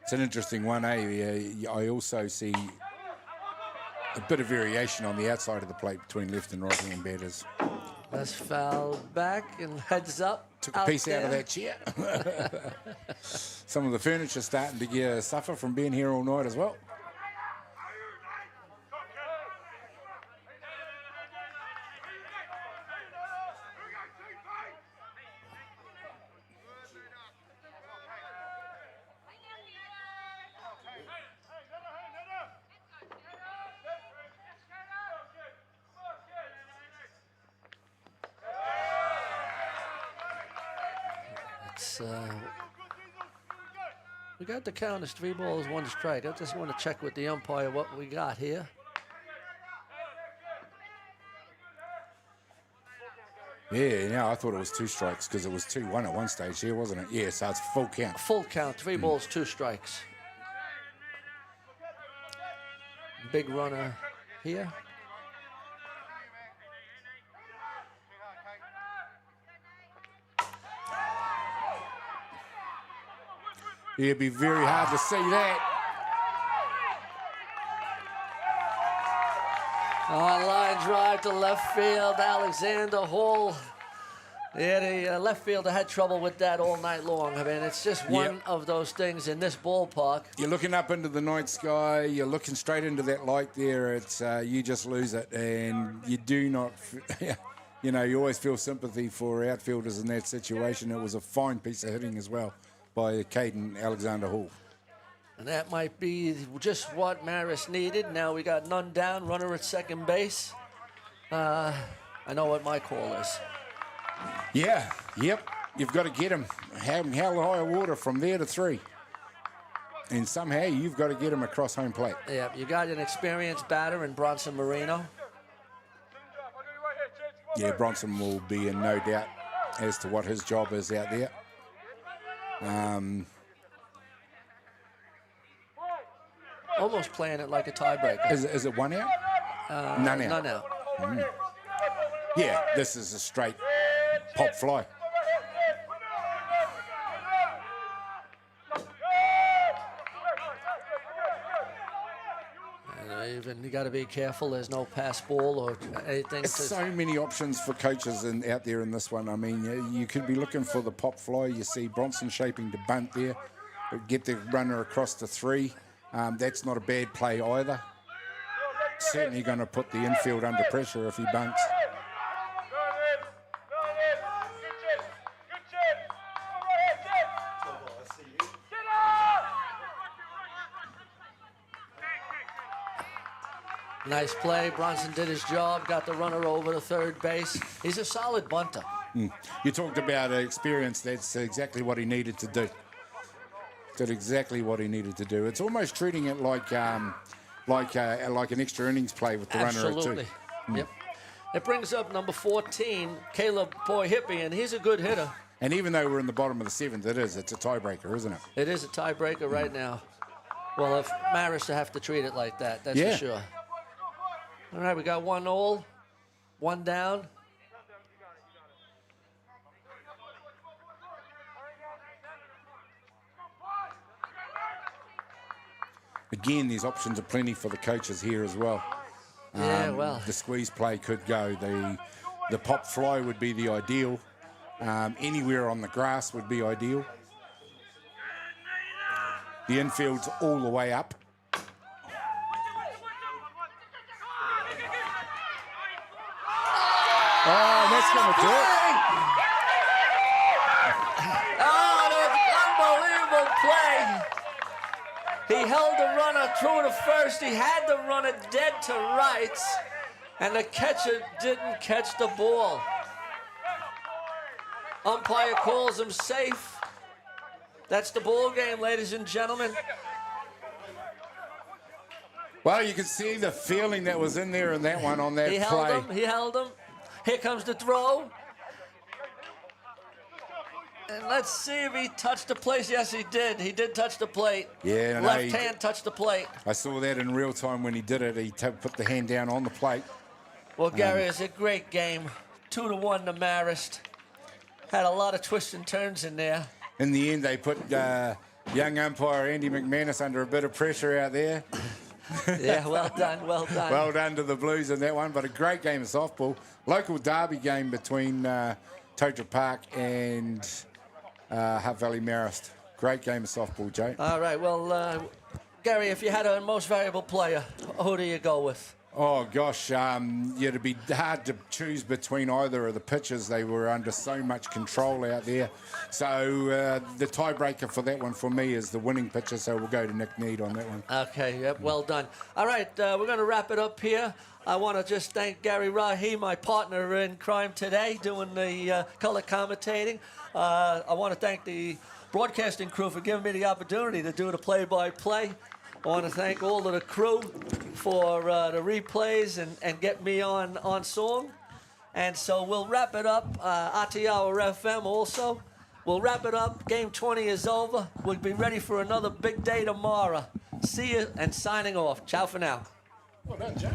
It's an interesting one, eh? I also see a bit of variation on the outside of the plate between left and right-hand batters. That's fouled back and heads up. Took a piece out of that chair. Some of the furniture starting to suffer from being here all night as well. We got the count as 3 balls, 1 strike. I just want to check with the umpire what we got here. Yeah, no, I thought it was 2 strikes because it was 2-1 at one stage here, wasn't it? Yeah, so it's full count. Full count, 3 balls, 2 strikes. Big runner here. It'd be very hard to see that. On line drive to left field, Alexander Hall. Yeah, the left fielder had trouble with that all night long. I mean, it's just one of those things in this ballpark. You're looking up into the night sky. You're looking straight into that light there. It's you just lose it, and you do not. You know, you always feel sympathy for outfielders in that situation. It was a fine piece of hitting as well by Caden Alexander Hall. And that might be just what Marist needed. Now we got none down, runner at second base. I know what my call is. Yeah, yep. You've got to get him. Have him hell high water from there to 3. And somehow you've got to get him across home plate. Yeah, you got an experienced batter in Bronson Marino. Yeah, Bronson will be in no doubt as to what his job is out there. Almost playing it like a tiebreaker. Is it 1 out? None out. None out. Yeah, this is a straight pop fly. even. You got to be careful. There's no pass ball or anything. There's so many options for coaches out there in this one. I mean, you could be looking for the pop fly. You see Bronson shaping to bunt there. Get the runner across to 3. That's not a bad play either. Certainly going to put the infield under pressure if he bunts. Nice play. Bronson did his job, got the runner over to third base. He's a solid bunter. You talked about experience. That's exactly what he needed to do. Did exactly what he needed to do. It's almost treating it like an extra innings play with the runner at 2. Yep. It brings up number 14, Caleb Boy Hippie, and he's a good hitter. And even though we're in the bottom of the 7th, it's a tiebreaker, isn't it? It is a tiebreaker right now. Well, if Marist have to treat it like that, that's for sure. All right, we got 1-all, 1 down. Again, these options are plenty for the coaches here as well. Yeah, well. The squeeze play could go. The pop fly would be the ideal. Anywhere on the grass would be ideal. The infield's all the way up. Oh, that's going to do it. Unbelievable play. He held the runner through to first. He had the runner dead to right, and the catcher didn't catch the ball. Umpire calls him safe. That's the ball game, ladies and gentlemen. Well, you can see the feeling that was in there in that one on that play. He held him. Here comes the throw. And let's see if he touched the plate. Yes, he did. He did touch the plate. Yeah, left hand touched the plate. I saw that in real time when he did it. He put the hand down on the plate. Well, Gary, it's a great game. 2-1 to Marist. Had a lot of twists and turns in there. In the end, they put young umpire Andy McManus under a bit of pressure out there. Yeah, well done, well done. Well done to the Blues in that one, but a great game of softball. Local derby game between Totara Park and Hutt Valley Marist. Great game of softball, Jay. All right, well, Gary, if you had a most valuable player, who do you go with? Oh, gosh, it'd be hard to choose between either of the pitchers. They were under so much control out there. So the tiebreaker for that one for me is the winning pitcher, so we'll go to Nick Need on that one. Okay, yep, well done. All right, we're going to wrap it up here. I want to just thank Gary Rahi, my partner in crime today, doing the color commentating. I want to thank the broadcasting crew for giving me the opportunity to do the play-by-play. I want to thank all of the crew for the replays and get me on song. And so we'll wrap it up. Atiawa FM also. We'll wrap it up. Game 20 is over. We'll be ready for another big day tomorrow. See you and signing off. Ciao for now. Well done, Jay.